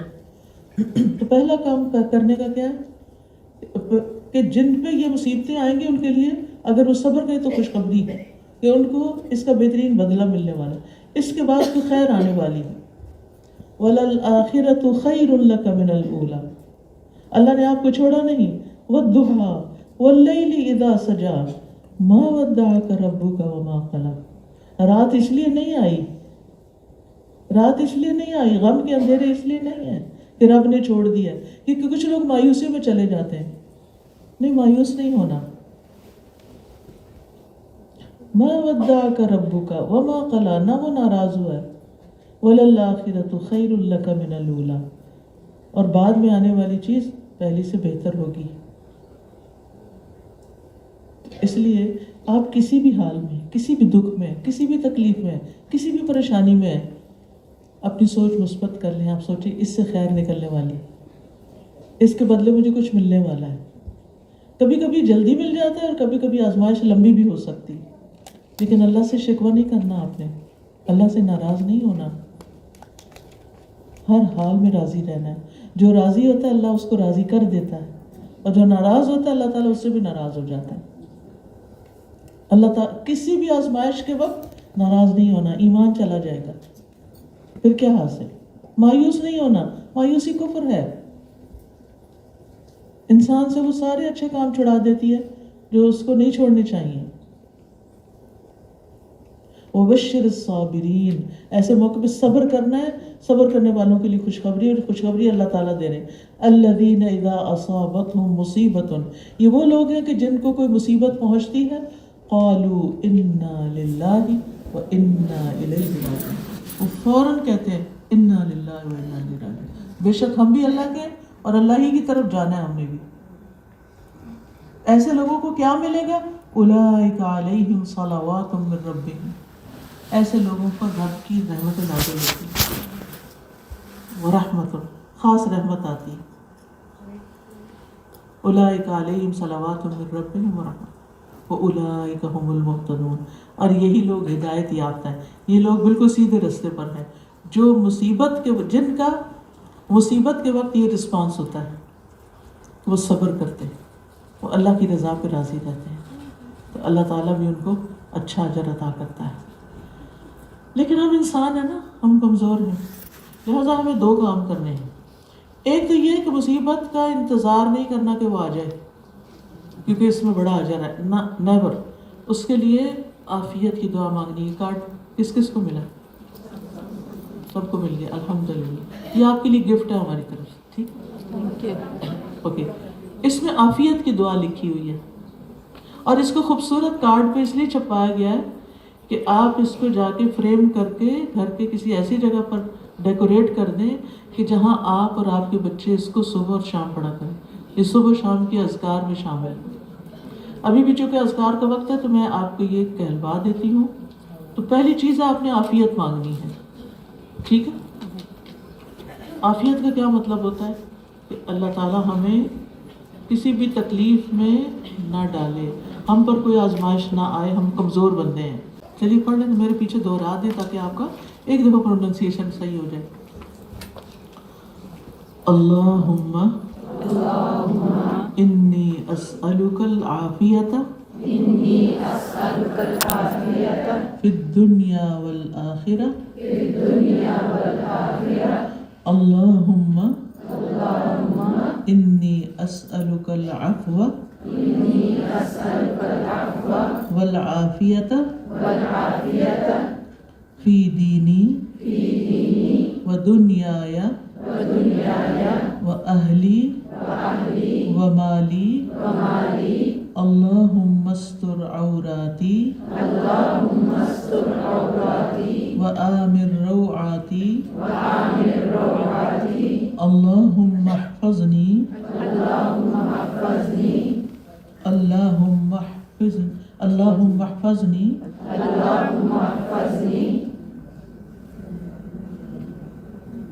تو پہلا کام کرنے کا کیا ہے کہ جن پہ یہ مصیبتیں آئیں گی ان کے لیے اگر وہ صبر کریں تو خوشخبری ہے کہ ان کو اس کا بہترین بدلہ ملنے والا ہے، اس کے بعد تو خیر آنے والی ہے. وَلَلْآخِرَةُ خَيْرٌ لَكَ مِنَ الْأُولَى. اللہ نے آپ کو چھوڑا نہیں. وَالضُّحَىٰ وَاللَّيْلِ إِذَا سَجَىٰ مَا وَدَّعَكَ رَبُّكَ وَمَا قَلَىٰ. رات اس لیے نہیں آئی، رات اس لیے نہیں آئی، غم کے اندھیرے اس لیے نہیں ہیں کہ رب نے چھوڑ دیا، کیونکہ کچھ لوگ مایوسی میں چلے جاتے ہیں. نہیں، مایوس نہیں ہونا. ما ودعک ربک وما قلی، نہ وہ ناراض ہوا ہے. وللآخرۃ خیر لک من الاولی، اور بعد میں آنے والی چیز پہلی سے بہتر ہوگی. اس لیے آپ کسی بھی حال میں، کسی بھی دکھ میں، کسی بھی تکلیف میں، کسی بھی پریشانی میں اپنی سوچ مثبت کر لیں. آپ سوچیں اس سے خیر نکلنے والی، اس کے بدلے مجھے کچھ ملنے والا ہے. کبھی کبھی جلدی مل جاتا ہے اور کبھی کبھی آزمائش لمبی بھی ہو سکتی، لیکن اللہ سے شکوہ نہیں کرنا، آپ نے اللہ سے ناراض نہیں ہونا، ہر حال میں راضی رہنا ہے. جو راضی ہوتا ہے اللہ اس کو راضی کر دیتا ہے، اور جو ناراض ہوتا ہے اللہ تعالیٰ اس سے بھی ناراض ہو جاتا ہے. اللہ تعالیٰ کسی بھی آزمائش کے وقت ناراض نہیں ہونا، ایمان چلا جائے گا. پھر کیا حاصل؟ مایوس نہیں ہونا. مایوسی کفر ہے، انسان سے وہ سارے اچھے کام چھڑا دیتی ہے جو اس کو نہیں چھوڑنے چاہیے. وَبَشِّرِ الصَّابِرِينَ. ایسے موقع پہ صبر کرنا ہے. صبر کرنے والوں کے لیے خوشخبری، اور خوشخبری اللہ تعالیٰ دے رہے ہیں. الَّذِينَ إِذَا أَصَابَتْهُمْ مُصِيبَةٌ، یہ وہ لوگ ہیں کہ جن کو کوئی مصیبت پہنچتی ہے، قَالُوا إِنَّا لِلَّهِ وَإِنَّا إِلَيْهِ رَاجِعُونَ، وہ فوراً کہتے ہیں اِنَّا لِلَّهِ وَإِنَّا إِلَيْهِ رَاجِعُونَ، بے شک ہم بھی اللہ کے اور اللہ ہی کی طرف جانا ہے ہم نے بھی. ایسے لوگوں کو کیا ملے گا؟ اولئک علیہم صلوات من ربہم، ایسے لوگوں پر رب کی رحمت نازل ہوتی ہے، ورحمت، خاص رحمت آتی ہے. اولئک علیہم صلوات من ربہم ورحمت واولئک هم المهتدون. اور یہی لوگ ہدایت یافتہ ہیں، یہ لوگ بالکل سیدھے راستے پر ہیں، جو مصیبت کے، جن کا مصیبت کے وقت یہ رسپانس ہوتا ہے، وہ صبر کرتے ہیں، وہ اللہ کی رضا پہ راضی رہتے ہیں، تو اللہ تعالیٰ بھی ان کو اچھا اجر عطا کرتا ہے. لیکن ہم انسان ہیں نا، ہم کمزور ہیں، لہٰذا ہمیں دو کام کرنے ہیں. ایک تو یہ کہ مصیبت کا انتظار نہیں کرنا کہ وہ آ جائے، کیونکہ اس میں بڑا اجر ہے، نہ نیور. اس کے لیے عافیت کی دعا مانگنی ہے. کارڈ کس کس کو ملا؟ سب کو مل گیا، الحمدللہ. یہ آپ کے لیے گفٹ ہے ہماری طرف سے. ٹھیک، اوکے. اس میں عافیت کی دعا لکھی ہوئی ہے، اور اس کو خوبصورت کارڈ پہ اس لیے چھپایا گیا ہے کہ آپ اس کو جا کے فریم کر کے گھر کے کسی ایسی جگہ پر ڈیکوریٹ کر دیں کہ جہاں آپ اور آپ کے بچے اس کو صبح اور شام پڑھا کریں. یہ صبح و شام کے اذکار میں شامل ہے. ابھی بھی چونکہ اذکار کا وقت ہے تو میں آپ کو یہ کہلوا دیتی ہوں. تو پہلی چیز ہے آپ نے عافیت مانگنی ہے. ٹھیک ہے؟ عافیت کا کیا مطلب ہوتا ہے؟ کہ اللہ تعالیٰ ہمیں کسی بھی تکلیف میں نہ ڈالے، ہم پر کوئی آزمائش نہ آئے. ہم کمزور بندے ہیں. چلیے پڑھ لیں، میرے پیچھے دوہرا دیں تاکہ آپ کا ایک دفعہ پروننسیشن صحیح ہو جائے. اللہم انی اسألک العافیۃ فی الدنیا والآخرہ. اللہم انی اسألک العفو والعافیۃ فی دینی ودنیایا وأہلی ومالی اللہم استر عوراتی وآمن روعاتی اللہم احفظنی اللہم احفظنی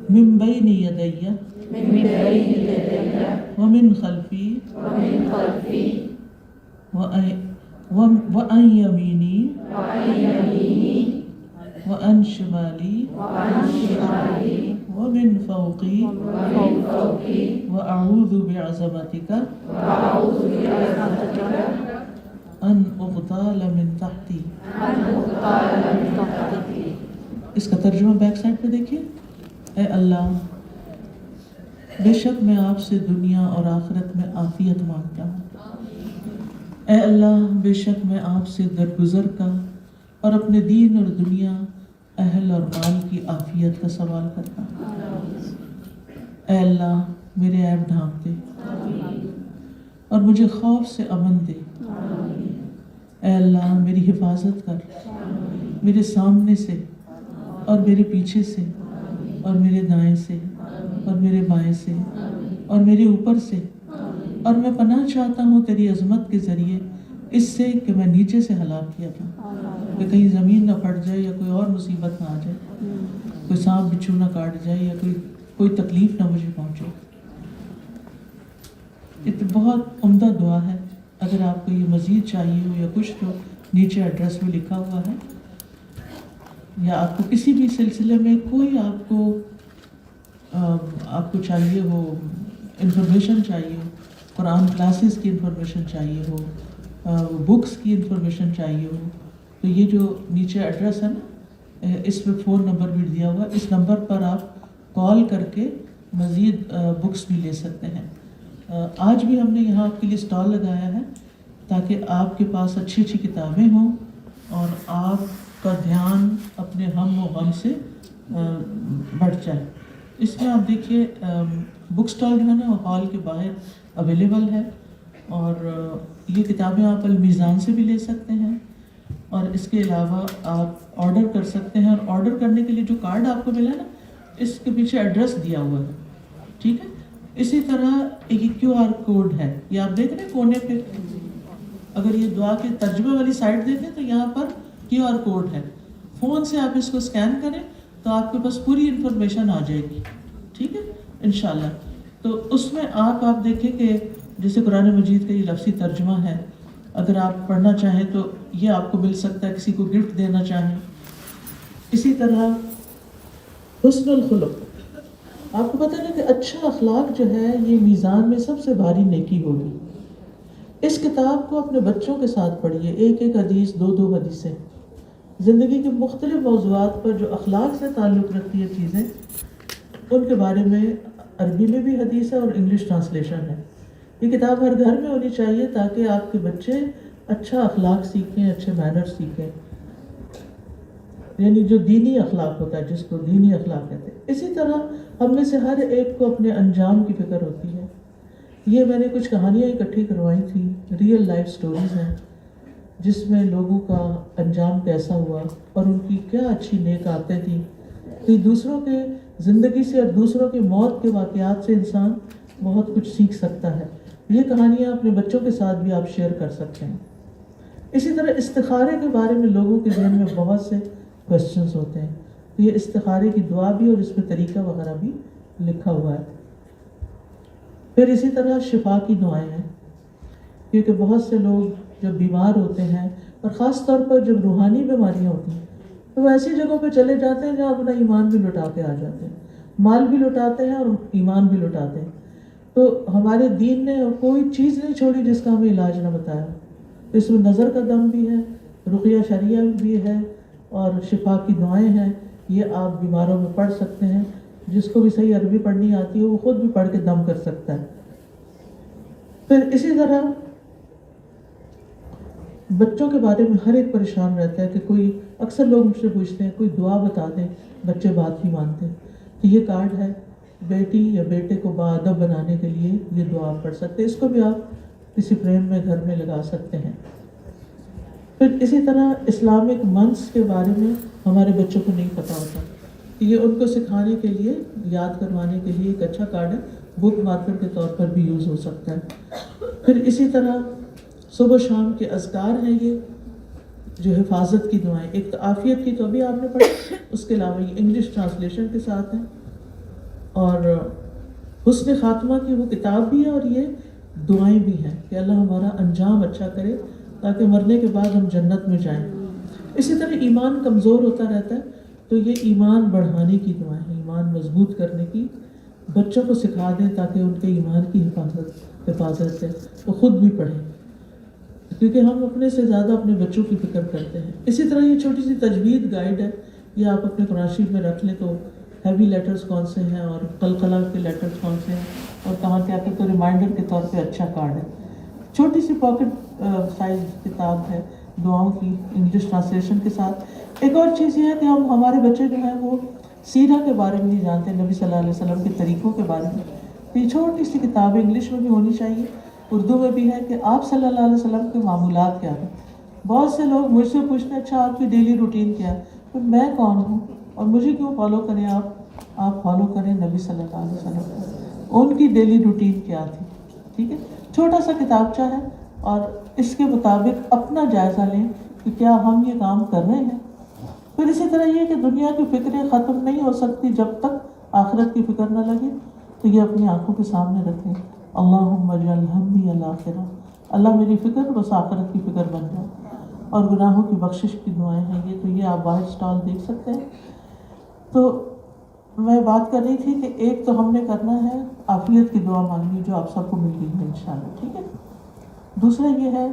من بین یدی ومن خلفی وعن یمینی وعن شمالی ومن فوقی وأعوذ بعظمتک ان اغتال من تحتی. اس کا ترجمہ بیک سائڈ پہ دیکھیے. اے اللہ، بے شک میں آپ سے دنیا اور آخرت میں عافیت مانگتا ہوں. اے اللہ، بے شک میں آپ سے درگزر کا اور اپنے دین اور دنیا، اہل اور مال کی عافیت کا سوال کرتا ہوں. اے اللہ، میرے عیب ڈھانپ دے اور مجھے خوف سے امن دے. اے اللہ، میری حفاظت کر، میرے سامنے سے اور میرے پیچھے سے اور میرے دائیں سے اور میرے بائیں سے اور میرے اوپر سے. اور میں پناہ چاہتا ہوں تیری عظمت کے ذریعے اس سے کہ میں نیچے سے ہلاک کیا تھا، کہ کہیں زمین نہ پھٹ جائے یا کوئی اور مصیبت نہ آ جائے، کوئی سانپ بچھو نہ کاٹ جائے یا کوئی تکلیف نہ مجھے پہنچے. یہ تو بہت عمدہ دعا ہے. اگر آپ کو یہ مزید چاہیے ہو یا کچھ تو نیچے ایڈریس میں لکھا ہوا ہے، یا آپ کو کسی بھی سلسلے میں کوئی آپ کو چاہیے ہو، انفارمیشن چاہیے ہو، قرآن کلاسز کی انفارمیشن چاہیے ہو، بکس کی انفارمیشن چاہیے ہو، تو یہ جو نیچے ایڈریس ہے نا، اس پہ فون نمبر بھی دیا ہوا ہے. اس نمبر پر آپ کال کر کے مزید بکس بھی لے سکتے ہیں. آج بھی ہم نے یہاں آپ کے لیے اسٹال لگایا ہے تاکہ آپ کے پاس اچھی اچھی کتابیں ہوں اور آپ کا دھیان اپنے ہم و غم سے بڑھ جائے. اس میں آپ دیکھیے بک اسٹال جو ہے نا وہ ہال کے باہر اویلیبل ہے، اور یہ کتابیں آپ المیزان سے بھی لے سکتے ہیں، اور اس کے علاوہ آپ آرڈر کر سکتے ہیں. اور آرڈر کرنے کے لیے جو کارڈ آپ کو ملا ہے نا، اس کے پیچھے ایڈریس دیا ہوا ہے، ٹھیک ہے. اسی طرح ایک QR کوڈ ہے، یہ آپ دیکھ رہے ہیں کونے پہ. اگر یہ دعا کے ترجمے والی سائڈ دیکھیں تو یہاں پر QR کوڈ ہے. فون سے آپ اس کو اسکین کریں تو آپ کے پاس پوری انفارمیشن آ جائے گی، ٹھیک ہے انشاءاللہ. تو اس میں آپ دیکھیں کہ جیسے قرآن مجید کا یہ لفظی ترجمہ ہے، اگر آپ پڑھنا چاہیں تو یہ آپ کو مل سکتا ہے، کسی کو گفٹ دینا چاہیں. اسی طرح حسن الخلق، آپ کو پتہ ہے کہ اچھا اخلاق جو ہے یہ میزان میں سب سے بھاری نیکی ہوگی. اس کتاب کو اپنے بچوں کے ساتھ پڑھیے، ایک ایک حدیث، دو حدیثیں، زندگی کے مختلف موضوعات پر جو اخلاق سے تعلق رکھتی ہے چیزیں، ان کے بارے میں عربی میں بھی حدیث ہے اور انگلش ٹرانسلیشن ہے. یہ کتاب ہر گھر میں ہونی چاہیے تاکہ آپ کے بچے اچھا اخلاق سیکھیں، اچھے مینر سیکھیں، یعنی جو دینی اخلاق ہوتا ہے، جس کو دینی اخلاق کہتے ہیں. اسی طرح ہم میں سے ہر ایک کو اپنے انجام کی فکر ہوتی ہے. یہ میں نے کچھ کہانیاں اکٹھی کروائی تھیں، ریئل لائف سٹوریز ہیں جس میں لوگوں کا انجام کیسا ہوا اور ان کی کیا اچھی نیک عادتیں تھیں. تو دوسروں کے زندگی سے اور دوسروں کے موت کے واقعات سے انسان بہت کچھ سیکھ سکتا ہے. یہ کہانیاں اپنے بچوں کے ساتھ بھی آپ شیئر کر سکتے ہیں. اسی طرح استخارے کے بارے میں لوگوں کے ذہن میں بہت سے کوسچنز ہوتے ہیں، تو یہ استخارے کی دعا بھی اور اس میں طریقہ وغیرہ بھی لکھا ہوا ہے. پھر اسی طرح شفا کی دعائیں ہیں، کیونکہ بہت سے لوگ جب بیمار ہوتے ہیں اور خاص طور پر جب روحانی بیماریاں ہوتی ہیں تو وہ ایسی جگہوں پہ چلے جاتے ہیں جہاں اپنا ایمان بھی لٹا کے آ جاتے ہیں، مال بھی لٹاتے ہیں اور ایمان بھی لٹاتے ہیں. تو ہمارے دین نے کوئی چیز نہیں چھوڑی جس کا ہمیں علاج نہ بتایا. تو اس میں نظر کا دم بھی ہے، رقیہ شرعیہ بھی ہے اور شفا کی دعائیں ہیں. یہ آپ بیماروں میں پڑھ سکتے ہیں. جس کو بھی صحیح عربی پڑھنی آتی ہے وہ خود بھی پڑھ کے دم کر سکتا ہے. پھر اسی طرح بچوں کے بارے میں ہر ایک پریشان رہتا ہے کہ کوئی، اکثر لوگ مجھ سے پوچھتے ہیں کوئی دعا بتا دیں، بچے بات نہیں مانتے، تو یہ کارڈ ہے، بیٹی یا بیٹے کو باادب بنانے کے لیے یہ دعا پڑھ سکتے ہیں، اس کو بھی آپ کسی فریم میں گھر میں لگا سکتے ہیں۔ پھر اسی طرح اسلامک منتھس کے بارے میں ہمارے بچوں کو نہیں پتہ ہوتا، یہ ان کو سکھانے کے لیے، یاد کروانے کے لیے ایک اچھا کارڈ ہے، بک مارکر کے طور پر بھی یوز ہو سکتا ہے۔ پھر اسی طرح صبح و شام کے اذکار ہیں، یہ جو حفاظت کی دعائیں، ایک تو عافیت کی تو ابھی آپ نے پڑھی، اس کے علاوہ یہ انگلش ٹرانسلیشن کے ساتھ ہیں، اور حسن خاتمہ کی وہ کتاب بھی ہے، اور یہ دعائیں بھی ہیں کہ اللہ ہمارا انجام اچھا کرے تاکہ مرنے کے بعد ہم جنت میں جائیں۔ اسی طرح ایمان کمزور ہوتا رہتا ہے، تو یہ ایمان بڑھانے کی دعائیں ہیں، ایمان مضبوط کرنے کی، بچوں کو سکھا دیں تاکہ ان کے ایمان کی حفاظت ہے، وہ خود بھی پڑھیں، کیونکہ ہم اپنے سے زیادہ اپنے بچوں کی فکر کرتے ہیں۔ اسی طرح یہ چھوٹی سی تجوید گائیڈ ہے، یہ آپ اپنے قرآن شریف میں رکھ لیں تو ہیوی لیٹرز کون سے ہیں اور قلقلہ کے لیٹرز کون سے ہیں اور کہاں کیا، تو ریمائنڈر کے طور پہ اچھا کارڈ ہے۔ چھوٹی سی پاکٹ سائز کتاب ہے دعاؤں کی، انگلش ٹرانسلیشن کے ساتھ۔ ایک اور چیز یہ ہے کہ ہم، ہمارے بچے جو ہیں وہ سیرہ کے بارے میں نہیں جانتے، نبی صلی اللہ علیہ وسلم کے طریقوں کے بارے میں، تو یہ چھوٹی سی کتاب انگلش میں بھی ہونی چاہیے، اردو میں بھی ہے، کہ آپ صلی اللہ علیہ وسلم کے معمولات کیا ہیں۔ بہت سے لوگ مجھ سے پوچھتے ہیں اچھا آپ کی ڈیلی روٹین کیا ہے، تو میں کون ہوں اور مجھے کیوں فالو کریں آپ فالو کریں نبی صلی اللہ علیہ وسلم کو، ان کی ڈیلی روٹین کیا تھی، ٹھیک ہے۔ چھوٹا سا کتابچہ ہے، اور اس کے مطابق اپنا جائزہ لیں کہ کیا ہم یہ کام کر رہے ہیں۔ پھر اسی طرح یہ کہ دنیا کی فکریں ختم نہیں ہو سکتی جب تک آخرت کی فکر نہ لگے، تو یہ اپنی آنکھوں کے سامنے رکھیں، اللہم اجعل ہمی الآخرہ، اللہ میری فکر بس آخرت کی فکر بن جائے۔ اور گناہوں کی بخشش کی دعائیں ہیں یہ، تو یہ آپ باہر اسٹال دیکھ سکتے ہیں۔ تو میں بات کر رہی تھی کہ ایک تو ہم نے کرنا ہے عافیت کی دعا مانگنی، جو آپ سب کو مل گئی ہے انشاءاللہ، ٹھیک ہے۔ دوسرا یہ ہے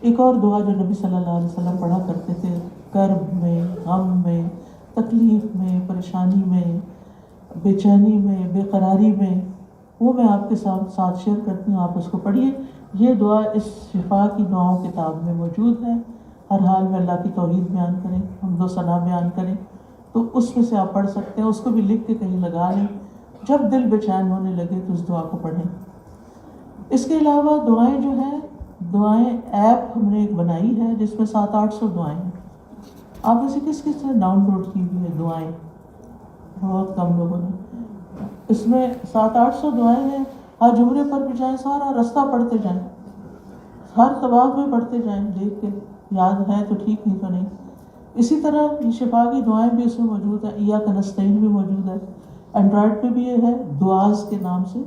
ایک اور دعا جو نبی صلی اللہ علیہ وسلم پڑھا کرتے تھے، کرب میں، غم میں، تکلیف میں، پریشانی میں، بے چینی میں، بے قراری میں، وہ میں آپ کے ساتھ شیئر کرتی ہوں، آپ اس کو پڑھیے۔ یہ دعا اس شفا کی دعاؤں کتاب میں موجود ہے، ہر حال میں اللہ کی توحید بیان کریں، حمد و ثنا بیان کریں، تو اس میں سے آپ پڑھ سکتے ہیں، اس کو بھی لکھ کے کہیں لگا لیں، جب دل بے چین ہونے لگے تو اس دعا کو پڑھیں۔ اس کے علاوہ دعائیں جو ہیں، دعائیں ایپ ہم نے ایک بنائی ہے جس میں 700-800 دعائیں ہیں۔ آپ میں سے کس کس نے ڈاؤن لوڈ کی ہوئی ہے دعائیں؟ بہت کم لوگوں نے۔ اس میں 700-800 دعائیں ہیں، ہر جمعے پر بھی جائیں، سارا رستہ پڑھتے جائیں، ہر طواف میں پڑھتے جائیں، دیکھ کے یاد ہے تو ٹھیک، نہیں تو نہیں۔ اسی طرح یہ شفا کی دعائیں بھی اس میں موجود ہیں، ایاک نستعین بھی موجود ہے، اینڈرائڈ پہ بھی یہ ہے دعاز کے نام سے،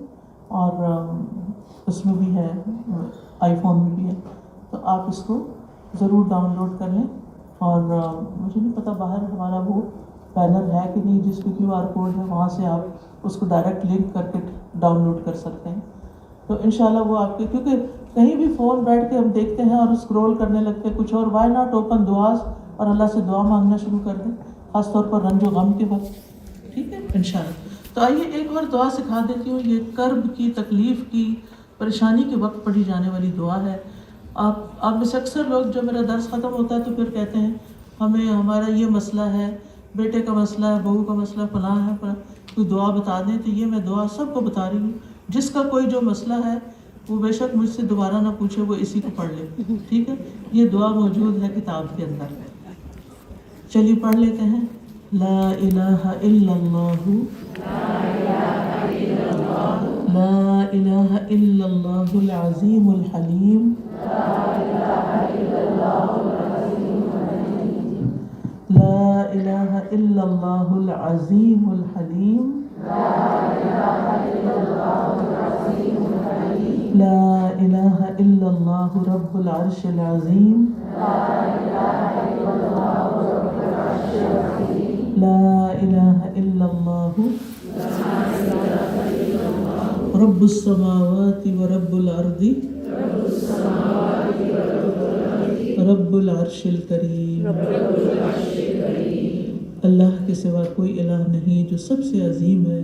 اور اس میں بھی ہے، آئی فون میں بھی ہے، تو آپ اس کو ضرور ڈاؤن لوڈ کر لیں۔ اور مجھے نہیں پتا باہر ہمارا وہ بینر ہے کہ نہیں جس پہ QR کوڈ ہے، وہاں سے آپ اس کو ڈائریکٹ لنک کر کے ڈاؤن لوڈ کر سکتے ہیں، تو انشاءاللہ وہ آپ کے، کیونکہ کہیں بھی فون بیٹھ کے ہم دیکھتے ہیں اور اسکرول کرنے لگتے ہیں کچھ اور، وائی ناٹ اوپن دعاز اور اللہ سے دعا مانگنا شروع کر دیں، خاص طور پر رنج و غم کے وقت، ٹھیک ہے انشاءاللہ۔ تو آئیے ایک اور دعا سکھا دیتی ہوں، یہ کرب کی، تکلیف کی، پریشانی کے وقت پڑھی جانے والی دعا ہے۔ آپ میں سے اکثر لوگ جب میرا درس ختم ہوتا ہے تو پھر کہتے ہیں ہمیں، ہمارا یہ مسئلہ ہے، بیٹے کا مسئلہ ہے، بہو کا مسئلہ فلاں ہے، کوئی دعا بتا دیں، تو یہ میں دعا سب کو بتا رہی ہوں، جس کا کوئی جو مسئلہ ہے وہ بے شک مجھ سے دوبارہ نہ پوچھے، وہ اسی کو پڑھ لے، ٹھیک ہے۔ یہ دعا موجود ہے کتاب کے اندر، چلیے پڑھ لیتے ہیں۔ لا الہ الا اللہ، لا الہ الا اللہ العظیم الحلیم، لا الہ الا اللہ العظیم الحلیم، لا الہ الا اللہ رب العرش العظیم، لا الہ الا اللہ رب السماوات و رب الارض رب العرش الکریم۔ اللہ کے سوا کوئی الہ نہیں جو سب سے عظیم ہے،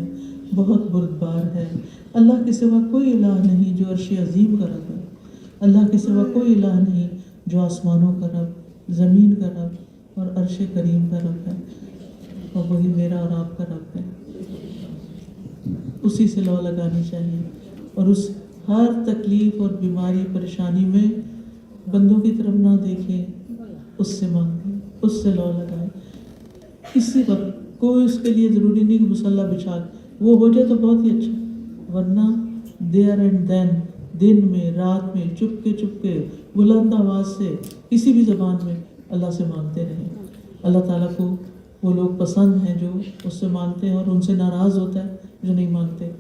بہت بردبار ہے۔ اللہ کے سوا کوئی الہ نہیں جو عرش عظیم کا رب ہے۔ اللہ کے سوا کوئی الہ نہیں جو آسمانوں کا رب، زمین کا رب اور عرش کریم کا رب ہے، اور وہی میرا اور آپ کا رب ہے. اسی سے لو لگانی چاہیے، اور اس ہر تکلیف اور بیماری پریشانی میں بندوں کی طرف نہ دیکھیں، اس سے مانگیں، اس سے لو لگائیں. کسی وقت کوئی اس کے لیے ضروری نہیں کہ مصلح بچھا، وہ ہو جائے تو بہت ہی اچھا، ورنہ دیر اینڈ دین، دن میں رات میں چپ کے بلند آواز سے کسی بھی زبان میں اللہ سے مانگتے رہیں. اللہ تعالیٰ کو وہ لوگ پسند ہیں جو اس سے مانگتے ہیں، اور ان سے ناراض ہوتا ہے جو نہیں مانگتے.